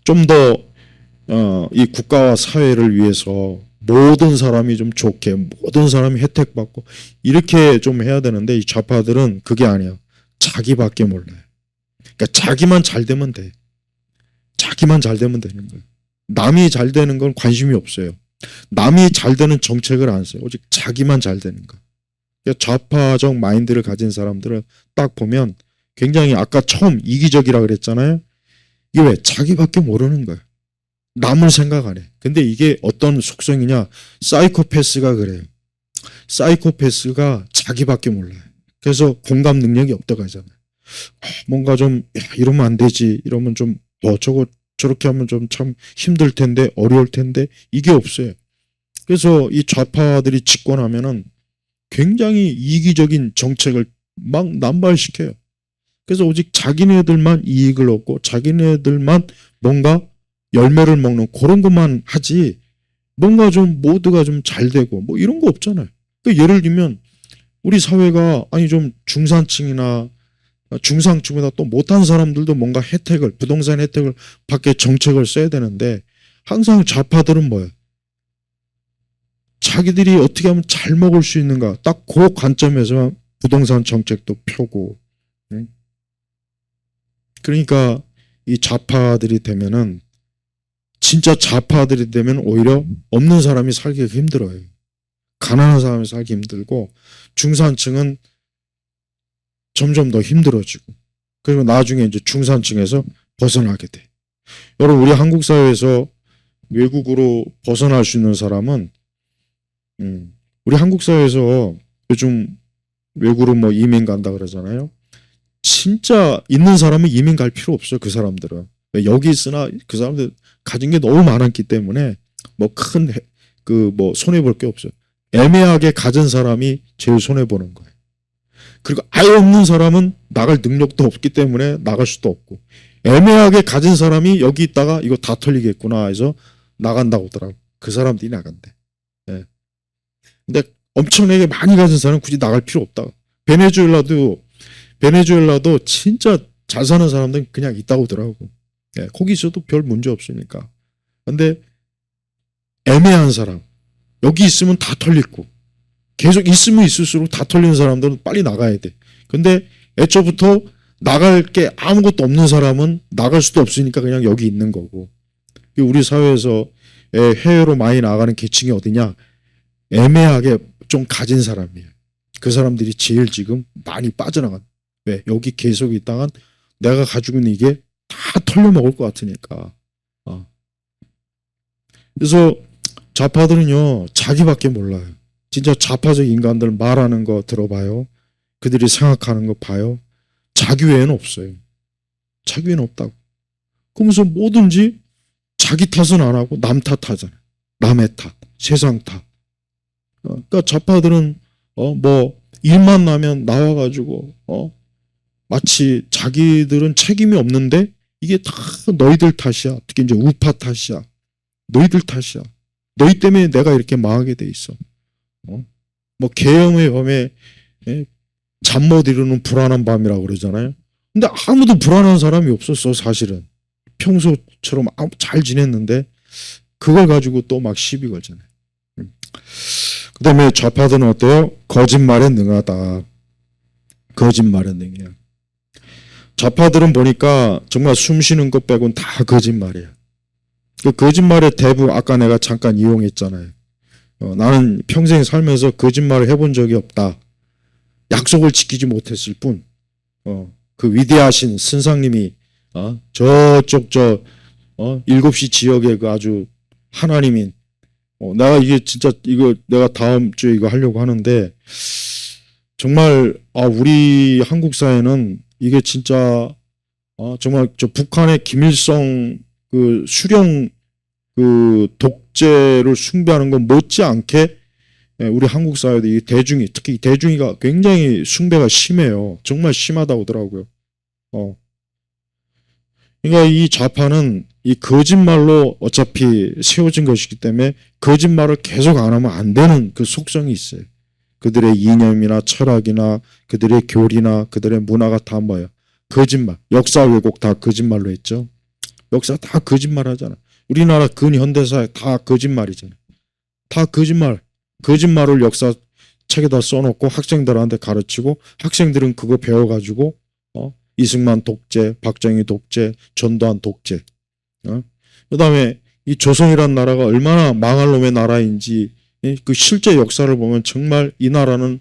좀 더 이 국가와 사회를 위해서 모든 사람이 좀 좋게, 모든 사람이 혜택받고 이렇게 좀 해야 되는데, 이 좌파들은 그게 아니에요. 자기밖에 몰라요. 그러니까 자기만 잘 되면 돼. 자기만 잘 되면 되는 거예요. 남이 잘 되는 건 관심이 없어요. 남이 잘 되는 정책을 안 써요. 오직 자기만 잘 되는 거. 그러니까 좌파적 마인드를 가진 사람들을 딱 보면 굉장히, 아까 처음 이기적이라 그랬잖아요. 이게 왜? 자기밖에 모르는 거예요. 남을 생각 안 해. 근데 이게 어떤 속성이냐? 사이코패스가 그래요. 사이코패스가 자기밖에 몰라요. 그래서 공감 능력이 없다고 하잖아요. 뭔가 좀 이러면 안 되지, 이러면 좀 저거 저렇게 하면 좀 참 힘들 텐데, 어려울 텐데, 이게 없어요. 그래서 이 좌파들이 집권하면은 굉장히 이기적인 정책을 막 남발시켜요. 그래서 오직 자기네들만 이익을 얻고 자기네들만 뭔가 열매를 먹는 그런 것만 하지, 뭔가 좀 모두가 좀 잘 되고 뭐 이런 거 없잖아요. 그러니까 예를 들면 우리 사회가 아니 좀 중산층이나 중상층보다 또 못한 사람들도 뭔가 혜택을, 부동산 혜택을 받게 정책을 써야 되는데, 항상 좌파들은 뭐예요? 자기들이 어떻게 하면 잘 먹을 수 있는가, 딱 그 관점에서 부동산 정책도 펴고. 그러니까 이 좌파들이 되면은, 진짜 좌파들이 되면 오히려 없는 사람이 살기가 힘들어요. 가난한 사람이 살기 힘들고, 중산층은 점점 더 힘들어지고, 그리고 나중에 이제 중산층에서 벗어나게 돼. 여러분, 우리 한국 사회에서 외국으로 벗어날 수 있는 사람은, 우리 한국 사회에서 요즘 외국으로 뭐 이민 간다 그러잖아요. 진짜 있는 사람은 이민 갈 필요 없어요. 그 사람들은 여기 있으나 그 사람들 가진 게 너무 많았기 때문에 뭐 큰 그 뭐 손해 볼 게 없어요. 애매하게 가진 사람이 제일 손해 보는 거예요. 그리고 아예 없는 사람은 나갈 능력도 없기 때문에 나갈 수도 없고, 애매하게 가진 사람이 여기 있다가 이거 다 털리겠구나 해서 나간다고 하더라고. 그 사람들이 나간대. 예. 근데 엄청나게 많이 가진 사람은 굳이 나갈 필요 없다. 베네수엘라도 진짜 잘 사는 사람들은 그냥 있다고 하더라고. 예, 거기 있어도 별 문제 없으니까. 근데 애매한 사람, 여기 있으면 다 털리고, 계속 있으면 있을수록 다 털리는 사람들은 빨리 나가야 돼. 근데 애초부터 나갈 게 아무것도 없는 사람은 나갈 수도 없으니까 그냥 여기 있는 거고. 우리 사회에서 해외로 많이 나가는 계층이 어디냐? 애매하게 좀 가진 사람이에요. 그 사람들이 제일 지금 많이 빠져나간. 왜? 여기 계속 있다간 내가 가지고 있는 이게 다 털려먹을 것 같으니까. 그래서 좌파들은요, 자기밖에 몰라요. 진짜 좌파적 인간들 말하는 거 들어봐요. 그들이 생각하는 거 봐요. 자기 외에는 없어요. 자기 외에는 없다고. 그러면서 뭐든지 자기 탓은 안 하고 남 탓하잖아요. 남의 탓, 세상 탓. 그러니까 좌파들은 뭐 일만 나면 나와가지고 마치 자기들은 책임이 없는데 이게 다 너희들 탓이야. 특히 이제 우파 탓이야. 너희들 탓이야. 너희 때문에 내가 이렇게 망하게 돼 있어. 뭐 계엄의 밤에 잠 못 이루는 불안한 밤이라고 그러잖아요. 근데 아무도 불안한 사람이 없었어. 사실은 평소처럼 잘 지냈는데 그걸 가지고 또 막 시비 걸잖아요. 그다음에 좌파들은 어때요? 거짓말에 능하다. 거짓말에 능해요. 좌파들은 보니까 정말 숨 쉬는 것 빼고는 다 거짓말이에요. 그 거짓말의 대부 아까 내가 잠깐 이용했잖아요. 나는 평생 살면서 거짓말을 해본 적이 없다. 약속을 지키지 못했을 뿐. 그 위대하신 선상님이 저쪽 7시 지역에 그 아주 하나님인 내가 이게 진짜 이거 내가 다음 주에 이거 하려고 하는데 정말 우리 한국 사회는 이게 진짜 정말 저 북한의 김일성 그 수령 그 독재를 숭배하는 건 못지않게 우리 한국 사회도 이 대중이 특히 이 대중이가 굉장히 숭배가 심해요. 정말 심하다고 하더라고요. 그러니까 이 좌파는 이 거짓말로 어차피 세워진 것이기 때문에 거짓말을 계속 안 하면 안 되는 그 속성이 있어요. 그들의 이념이나 철학이나 그들의 교리나 그들의 문화가 다 뭐예요? 거짓말. 역사 왜곡 다 거짓말로 했죠. 역사 다 거짓말 하잖아. 우리나라 근현대사에 다 거짓말이잖아요. 다 거짓말. 거짓말을 역사책에다 써놓고 학생들한테 가르치고 학생들은 그거 배워가지고 이승만 독재, 박정희 독재, 전두환 독재. 그다음에 이 조선이란 나라가 얼마나 망할 놈의 나라인지 그 실제 역사를 보면 정말 이 나라는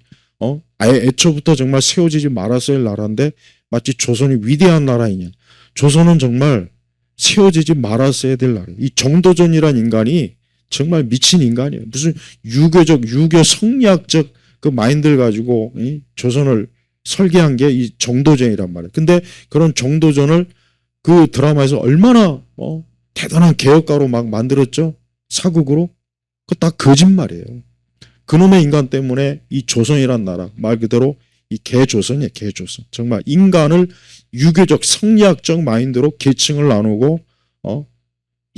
아예 애초부터 정말 세워지지 말았어야 할 나라인데 마치 조선이 위대한 나라이냐. 조선은 정말 세워지지 말았어야 될 나라예요. 이 정도전이란 인간이 정말 미친 인간이에요. 무슨 유교 성리학적 그 마인드를 가지고 조선을 설계한 게 이 정도전이란 말이에요. 근데 그런 정도전을 그 드라마에서 얼마나 대단한 개혁가로 막 만들었죠. 사극으로. 그거 다 거짓말이에요. 그놈의 인간 때문에 이 조선이란 나라 말 그대로 이 개조선이에요. 개조선. 정말 인간을 유교적 성리학적 마인드로 계층을 나누고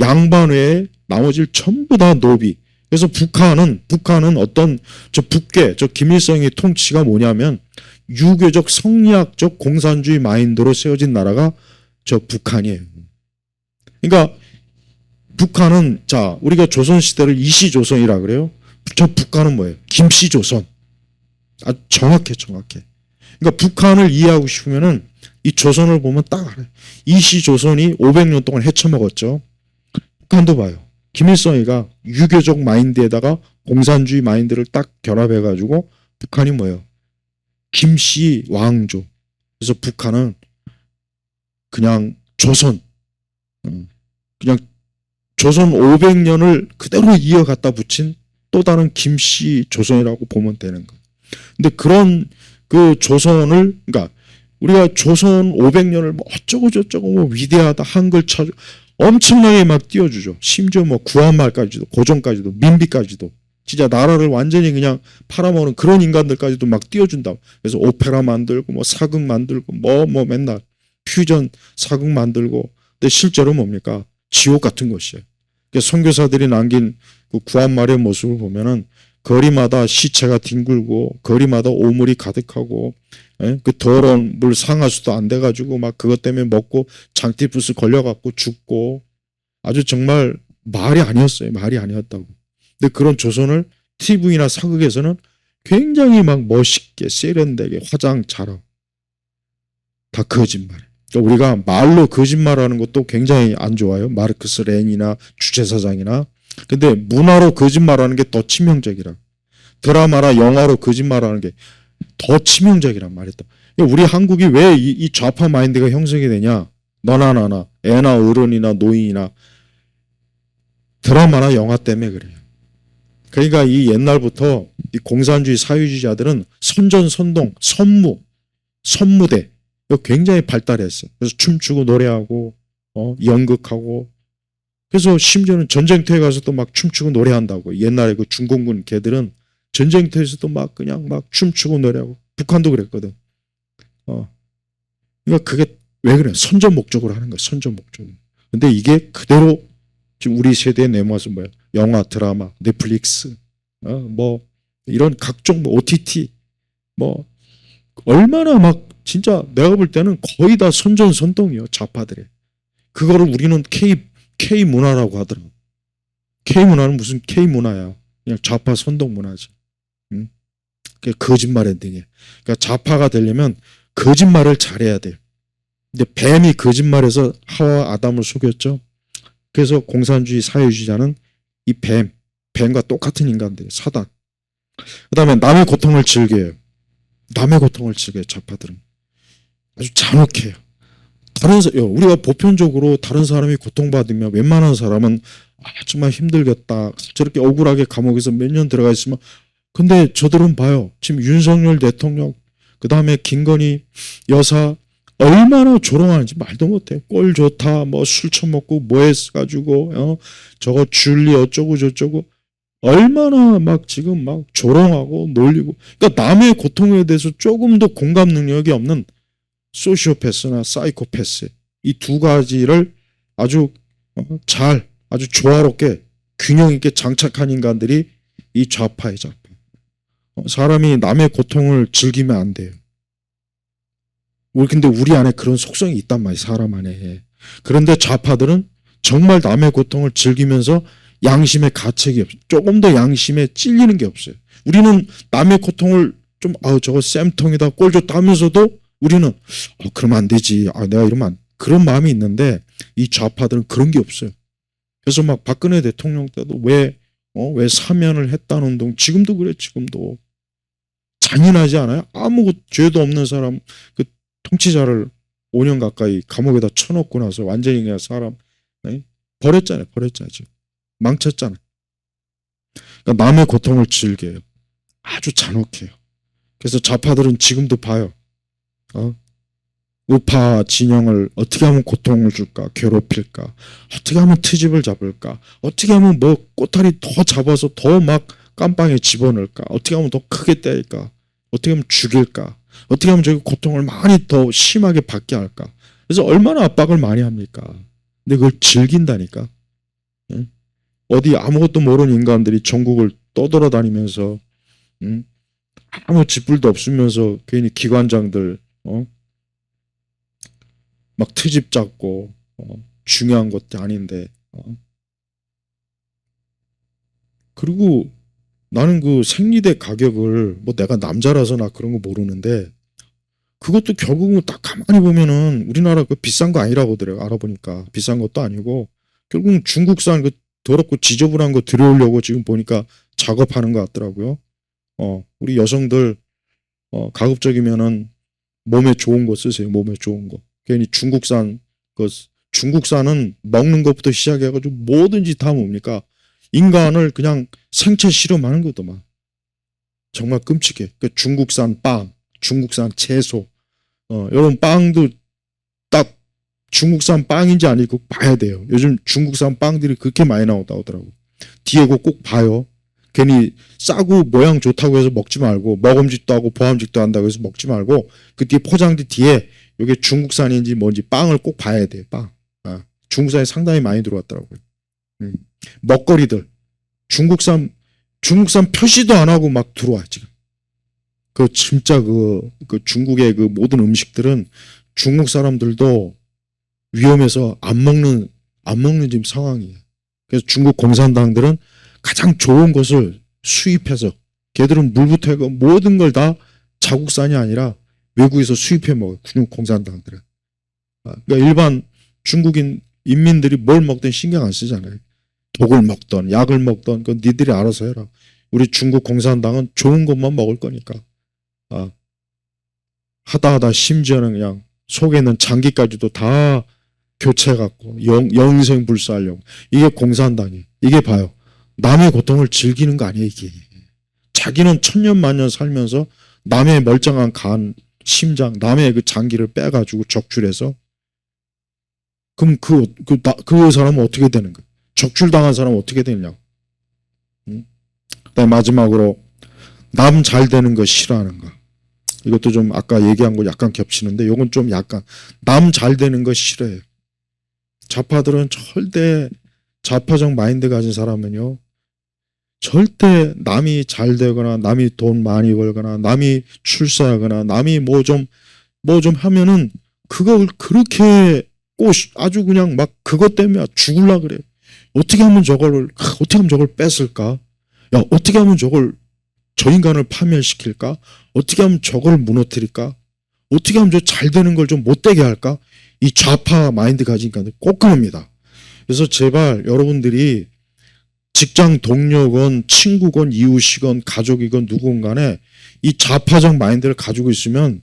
양반 외에 나머지를 전부 다 노비. 그래서 북한은 어떤 저 북괴 저 김일성의 통치가 뭐냐면 유교적 성리학적 공산주의 마인드로 세워진 나라가 저 북한이에요. 그러니까 북한은 자 우리가 조선시대를 이시조선이라 그래요. 저 북한은 뭐예요? 김씨조선. 아주 정확해. 그러니까 북한을 이해하고 싶으면은 이 조선을 보면 딱 알아요. 이시조선이 500년 동안 헤쳐먹었죠. 북한도 봐요. 김일성이가 유교적 마인드에다가 공산주의 마인드를 딱 결합해가지고 북한이 뭐예요? 김씨 왕조. 그래서 북한은 그냥 조선, 그냥 조선 500년을 그대로 이어갖다 붙인 또 다른 김씨 조선이라고 보면 되는 거예요. 근데 그런 그 조선을, 그러니까 우리가 조선 500년을 뭐 어쩌고 저쩌고 뭐 위대하다, 한글 쳐 엄청나게 막 띄워주죠. 심지어 뭐 구한말까지도, 고종까지도, 민비까지도. 진짜 나라를 완전히 그냥 팔아먹는 그런 인간들까지도 막 띄워준다. 그래서 오페라 만들고 뭐 사극 만들고 뭐 맨날 퓨전 사극 만들고. 근데 실제로 뭡니까? 지옥 같은 것이에요. 선교사들이 남긴 그 구한말의 모습을 보면은 거리마다 시체가 뒹굴고 거리마다 오물이 가득하고 그 더러운 물 상하수도 안 돼가지고 막 그것 때문에 먹고 장티푸스 걸려갖고 죽고 아주 정말 말이 아니었어요. 말이 아니었다고. 근데 그런 조선을 TV나 사극에서는 굉장히 막 멋있게 세련되게 화장 잘하고 다 거짓말이에요. 그러니까 우리가 말로 거짓말하는 것도 굉장히 안 좋아요. 마르크스 렌이나 주체사상이나. 근데 문화로 거짓말하는 게 더 치명적이라. 드라마나 영화로 거짓말하는 게 더 치명적이란 말이다. 그러니까 우리 한국이 왜 이 좌파 마인드가 형성이 되냐? 너나 나나, 애나 어른이나 노인이나 드라마나 영화 때문에 그래요. 그러니까 이 옛날부터 이 공산주의 사회주의자들은 선전선동, 선무대 이거 굉장히 발달했어요. 그래서 춤추고 노래하고 연극하고 그래서 심지어는 전쟁터에 가서도 막 춤추고 노래한다고. 옛날에 그 중공군 걔들은 전쟁터에서도 막 그냥 막 춤추고 노래하고. 북한도 그랬거든. 그러니까 그게 왜 그래? 선전 목적으로 하는 거야. 선전 목적으로. 근데 이게 그대로 지금 우리 세대의 내모아서 뭐야? 영화, 드라마, 넷플릭스, 뭐 이런 각종 뭐 OTT 뭐 얼마나 막 진짜 내가 볼 때는 거의 다 선전선동이요. 좌파들이. 그거를 우리는 K 문화라고 하더라고. K문화는 무슨 K문화야. 그냥 좌파 선동 문화지. 응? 그게 거짓말 엔딩이야. 그러니까 좌파가 되려면 거짓말을 잘해야 돼. 근데 뱀이 거짓말해서 하와 아담을 속였죠. 그래서 공산주의 사회주의자는 이 뱀과 똑같은 인간들, 사단. 그 다음에 남의 고통을 즐겨요. 남의 고통을 즐겨요, 좌파들은. 아주 잔혹해요. 우리가 보편적으로 다른 사람이 고통받으면 웬만한 사람은 정말 힘들겠다. 저렇게 억울하게 감옥에서 몇 년 들어가 있으면. 근데 저들은 봐요. 지금 윤석열 대통령, 그 다음에 김건희 여사, 얼마나 조롱하는지 말도 못해. 꼴 좋다, 뭐 술 처먹고 뭐 해가지고, 저거 줄리 어쩌고 저쩌고. 얼마나 막 지금 막 조롱하고 놀리고. 그러니까 남의 고통에 대해서 조금 더 공감 능력이 없는 소시오패스나 사이코패스, 이 두 가지를 아주 아주 조화롭게 균형 있게 장착한 인간들이 이 좌파의 좌파. 사람이 남의 고통을 즐기면 안 돼요. 근데 우리 안에 그런 속성이 있단 말이에요. 사람 안에. 그런데 좌파들은 정말 남의 고통을 즐기면서 양심의 가책이 없어요. 조금 더 양심에 찔리는 게 없어요. 우리는 남의 고통을 좀 저거 쌤통이다 꼴 좋다 하면서도 우리는 그러면 안 되지. 내가 이러면 그런 마음이 있는데 이 좌파들은 그런 게 없어요. 그래서 막 박근혜 대통령 때도 왜 사면을 했다는 운동, 지금도 그래. 지금도 잔인하지 않아요? 아무 죄도 없는 사람, 그 통치자를 5년 가까이 감옥에다 쳐놓고 나서 완전히 그냥 사람 버렸잖아요. 지금 망쳤잖아요. 그러니까 남의 고통을 즐겨요. 아주 잔혹해요. 그래서 좌파들은 지금도 봐요. 우파 진영을 어떻게 하면 고통을 줄까, 괴롭힐까, 어떻게 하면 트집을 잡을까, 어떻게 하면 뭐 꼬타리 더 잡아서 더 막 깜빵에 집어넣을까, 어떻게 하면 더 크게 때릴까, 어떻게 하면 죽일까, 어떻게 하면 저기 고통을 많이 더 심하게 받게 할까. 그래서 얼마나 압박을 많이 합니까. 근데 그걸 즐긴다니까. 어디 아무것도 모르는 인간들이 전국을 떠돌아다니면서 아무 쥐뿔도 없으면서 괜히 기관장들 막 트집 잡고 중요한 것도 아닌데. 그리고 나는 그 생리대 가격을 뭐 내가 남자라서 나 그런 거 모르는데 그것도 결국은 딱 가만히 보면은 우리나라 그 비싼 거 아니라고 알아보니까 비싼 것도 아니고 결국은 중국산 그 더럽고 지저분한 거 들여오려고 지금 보니까 작업하는 것 같더라고요. 우리 여성들 가급적이면은 몸에 좋은 거 쓰세요. 몸에 좋은 거. 괜히 중국산은 먹는 것부터 시작해가지고 뭐든지 다 뭡니까? 인간을 그냥 생체 실험하는 거더만. 정말 끔찍해. 그 중국산 빵, 중국산 채소, 이런 빵도 딱 중국산 빵인지 아니고 봐야 돼요. 요즘 중국산 빵들이 그렇게 많이 나오더라고. 뒤에 거 꼭 봐요. 괜히 싸고 모양 좋다고 해서 먹지 말고 먹음직도 하고 보암직도 한다고 해서 먹지 말고 그 뒤에 포장지 뒤에 이게 중국산인지 뭔지 빵을 꼭 봐야 돼요. 빵. 중국산이 상당히 많이 들어왔더라고요. 먹거리들 중국산 표시도 안 하고 막 들어와 지금. 진짜 그 중국의 그 모든 음식들은 중국 사람들도 위험해서 안 먹는 지금 상황이에요. 그래서 중국 공산당들은 가장 좋은 것을 수입해서 걔들은 물부터 해고 모든 걸 다 자국산이 아니라 외국에서 수입해 먹어요. 중국 공산당들은. 그러니까 일반 중국인 인민들이 뭘 먹든 신경 안 쓰잖아요. 독을 먹던 약을 먹던 그건 니들이 알아서 해라. 우리 중국 공산당은 좋은 것만 먹을 거니까. 하다 심지어는 그냥 속에 있는 장기까지도 다 교체해갖고 영생불사하려고. 이게 공산당이에요. 이게 봐요. 남의 고통을 즐기는 거 아니에요. 이게. 자기는 천년만년 살면서 남의 멀쩡한 간, 심장, 남의 그 장기를 빼가지고 적출해서 그럼 그 사람은 어떻게 되는 거야? 적출당한 사람은 어떻게 되느냐고. 그다음에 마지막으로 남 잘 되는 거 싫어하는 거. 이것도 좀 아까 얘기한 거 약간 겹치는데 이건 좀 약간 남 잘 되는 거 싫어해요. 좌파들은 절대 좌파적 마인드 가진 사람은요. 절대 남이 잘 되거나 남이 돈 많이 벌거나 남이 출세하거나 남이 뭐 좀 하면은 그걸 그렇게 아주 그냥 막 그것 때문에 죽을라 그래요. 어떻게 하면 저걸 뺏을까? 야, 어떻게 하면 저 인간을 파멸시킬까? 어떻게 하면 저걸 무너뜨릴까? 어떻게 하면 저 잘 되는 걸 좀 못되게 할까? 이 좌파 마인드 가진 인간들 꼭 그럽니다. 그래서 제발 여러분들이 직장 동료건 친구건 이웃이건 가족이건 누군 간에 이 좌파적 마인드를 가지고 있으면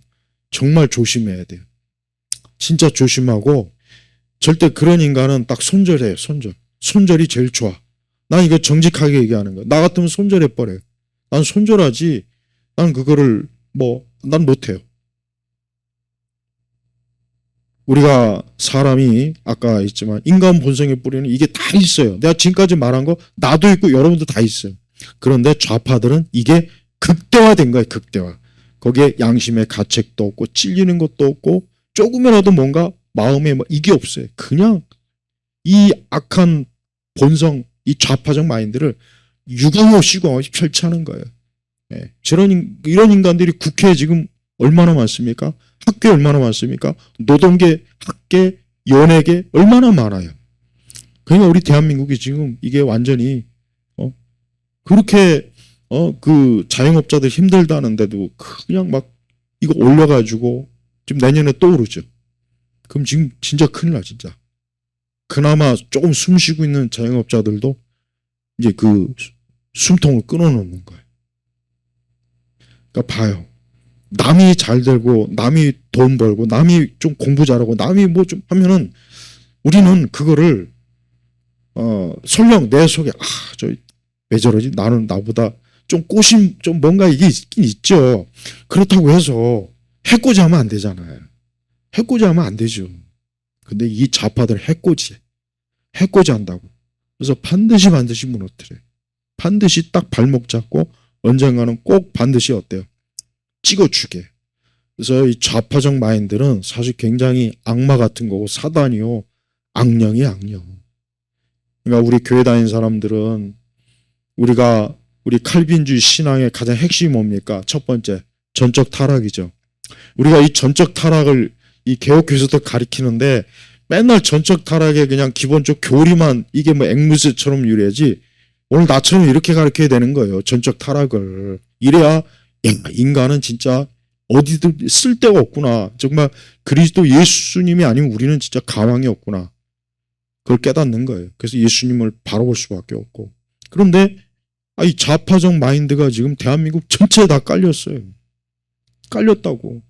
정말 조심해야 돼요. 진짜 조심하고 절대 그런 인간은 딱 손절해요. 손절이 제일 좋아. 난 이거 정직하게 얘기하는 거야. 나 같으면 손절해버려요. 난 손절하지. 난 그거를 난 못해요. 우리가 사람이 아까 있지만 인간 본성의 뿌리는 이게 다 있어요. 내가 지금까지 말한 거 나도 있고 여러분도 다 있어요. 그런데 좌파들은 이게 극대화된 거예요. 극대화. 거기에 양심의 가책도 없고 찔리는 것도 없고 조금이라도 뭔가 마음에 이게 없어요. 그냥 이 악한 본성, 이 좌파적 마인드를 유감없이 펼치하는 거예요. 네. 이런 인간들이 국회에 지금 얼마나 많습니까? 학교에 얼마나 많습니까? 노동계, 학계, 연예계 얼마나 많아요. 그러니까 우리 대한민국이 지금 이게 완전히 그렇게 그 자영업자들 힘들다는데도 그냥 막 이거 올려가지고 지금 내년에 또 오르죠. 그럼 지금 진짜 큰일 나 진짜. 그나마 조금 숨 쉬고 있는 자영업자들도 이제 그 숨통을 끊어놓는 거예요. 그러니까 봐요. 남이 잘 되고 남이 돈 벌고 남이 좀 공부 잘하고 남이 뭐 좀 하면은 우리는 그거를 설령 내 속에 저 왜 저러지? 나는 나보다 좀 꼬심 좀 뭔가 이게 있긴 있죠. 그렇다고 해서 해코지 하면 안 되잖아요. 해코지 하면 안 되죠. 근데 이 좌파들 해코지 한다고. 그래서 반드시 무너뜨려요. 반드시 딱 발목 잡고 언젠가는 꼭 반드시 어때요? 찍어주게. 그래서 이 좌파적 마인드는 사실 굉장히 악마 같은 거고 사단이요. 악령이 악령. 그러니까 우리 교회 다니는 사람들은 우리 칼빈주의 신앙의 가장 핵심이 뭡니까? 첫 번째, 전적 타락이죠. 우리가 이 전적 타락을 이 개혁교회에서도 가리키는데 맨날 전적 타락에 그냥 기본적 교리만 이게 뭐 앵무새처럼 유래지 오늘 나처럼 이렇게 가르쳐야 되는 거예요. 전적 타락을. 이래야 인간은 진짜 어디든 쓸데가 없구나. 정말 그리스도 예수님이 아니면 우리는 진짜 가망이 없구나. 그걸 깨닫는 거예요. 그래서 예수님을 바라볼 수밖에 없고. 그런데 이 좌파적 마인드가 지금 대한민국 전체에 다 깔렸어요. 깔렸다고.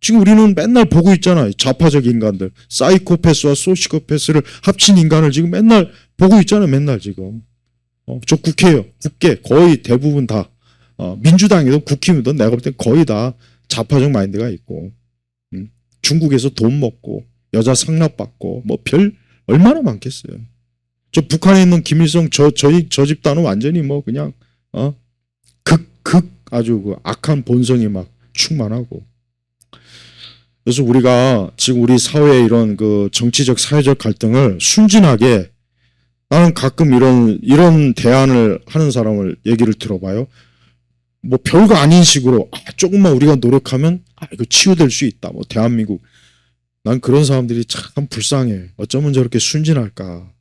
지금 우리는 맨날 보고 있잖아요. 좌파적 인간들. 사이코패스와 소시코패스를 합친 인간을 지금 맨날 보고 있잖아요. 맨날 지금. 저 국회 거의 대부분 다 민주당이든 국힘이든 내가 볼 땐 거의 다 좌파적 마인드가 있고 중국에서 돈 먹고 여자 상납받고 뭐 별 얼마나 많겠어요. 저 북한에 있는 김일성 저 집단은 완전히 뭐 그냥 아주 그 악한 본성이 막 충만하고. 그래서 우리가 지금 우리 사회의 이런 그 정치적 사회적 갈등을 순진하게 나는 가끔 이런 대안을 하는 사람을 얘기를 들어봐요. 뭐 별거 아닌 식으로 조금만 우리가 노력하면 이거 치유될 수 있다. 뭐 대한민국. 난 그런 사람들이 참 불쌍해. 어쩌면 저렇게 순진할까.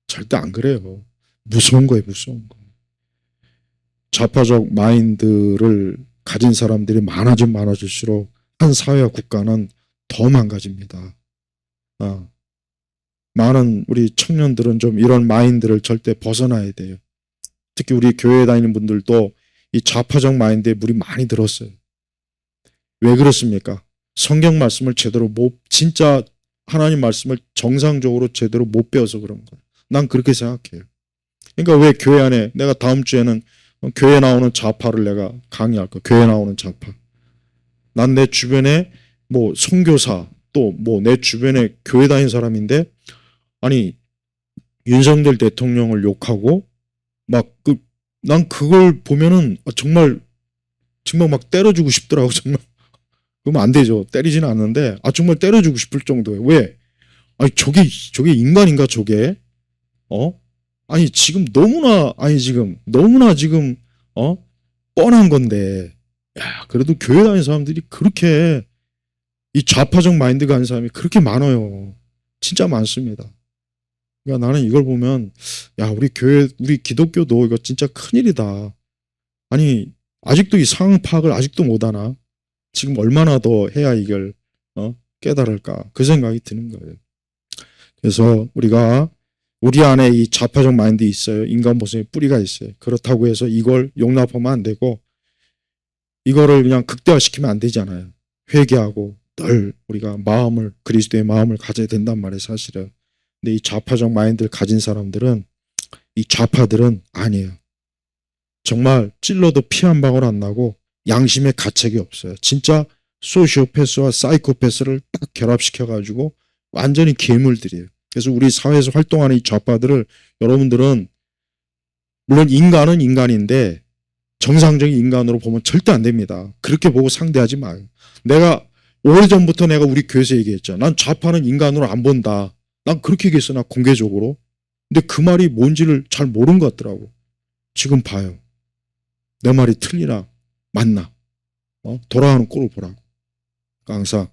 절대 안 그래요. 무서운 거예요. 무서운 거. 좌파적 마인드를 가진 사람들이 많아질수록 한 사회와 국가는 더 망가집니다. 많은 우리 청년들은 좀 이런 마인드를 절대 벗어나야 돼요. 특히 우리 교회에 다니는 분들도 이 좌파적 마인드에 물이 많이 들었어요. 왜 그렇습니까? 성경 말씀을 진짜 하나님 말씀을 정상적으로 제대로 못 배워서 그런 거예요. 난 그렇게 생각해요. 그러니까 왜 교회 안에 내가 다음 주에는 교회 나오는 좌파를 내가 강의할 거야. 교회 나오는 좌파. 난 내 주변에 뭐 선교사 또 뭐 내 주변에 교회 다니는 사람인데 아니 윤석열 대통령을 욕하고 난 그걸 보면은 정말 막 때려주고 싶더라고. 정말 그러면 안 되죠. 때리지는 않는데 정말 때려주고 싶을 정도예요. 왜? 저게 인간인가 저게? 아니 지금 너무나 지금 뻔한 건데 그래도 교회 다니는 사람들이 그렇게 이 좌파적 마인드 가는 사람이 그렇게 많아요. 진짜 많습니다. 그러니까 나는 이걸 보면 야, 우리 교회, 우리 기독교도 이거 진짜 큰일이다. 아니, 아직도 이 상황 파악을 아직도 못하나? 지금 얼마나 더 해야 이걸 깨달을까? 그 생각이 드는 거예요. 그래서 우리가 우리 안에 이 좌파적 마인드 있어요. 인간 모습에 뿌리가 있어요. 그렇다고 해서 이걸 용납하면 안 되고 이거를 그냥 극대화시키면 안 되잖아요. 회개하고 늘 우리가 마음을, 그리스도의 마음을 가져야 된단 말이에요, 사실은. 근데 이 좌파적 마인드를 가진 사람들은, 이 좌파들은 아니에요. 정말 찔러도 피 한 방울 안 나고 양심의 가책이 없어요. 진짜 소시오패스와 사이코패스를 딱 결합시켜가지고 완전히 괴물들이에요. 그래서 우리 사회에서 활동하는 이 좌파들을 여러분들은, 물론 인간은 인간인데 정상적인 인간으로 보면 절대 안 됩니다. 그렇게 보고 상대하지 마요. 내가 오래전부터 내가 우리 교회에서 얘기했죠. 난 좌파는 인간으로 안 본다. 난 그렇게 얘기했어, 나 공개적으로. 근데 그 말이 뭔지를 잘 모르는 것 같더라고. 지금 봐요. 내 말이 틀리나 맞나, 돌아가는 꼴을 보라고. 그러니까 항상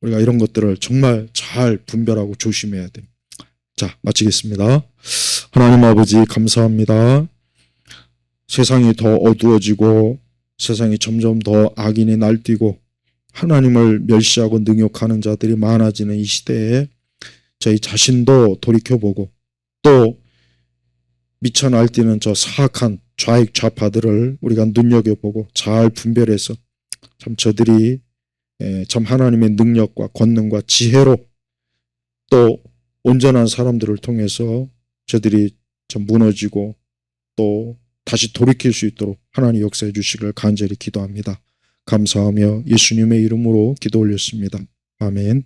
우리가 이런 것들을 정말 잘 분별하고 조심해야 돼. 자, 마치겠습니다. 하나님 아버지 감사합니다. 세상이 더 어두워지고 세상이 점점 더 악인이 날뛰고 하나님을 멸시하고 능욕하는 자들이 많아지는 이 시대에 저희 자신도 돌이켜보고 또 미쳐 날뛰는 저 사악한 좌익 좌파들을 우리가 눈여겨보고 잘 분별해서 참 저들이 참 하나님의 능력과 권능과 지혜로 또 온전한 사람들을 통해서 저들이 참 무너지고 또 다시 돌이킬 수 있도록 하나님 역사해 주시기를 간절히 기도합니다. 감사하며 예수님의 이름으로 기도 올렸습니다. 아멘.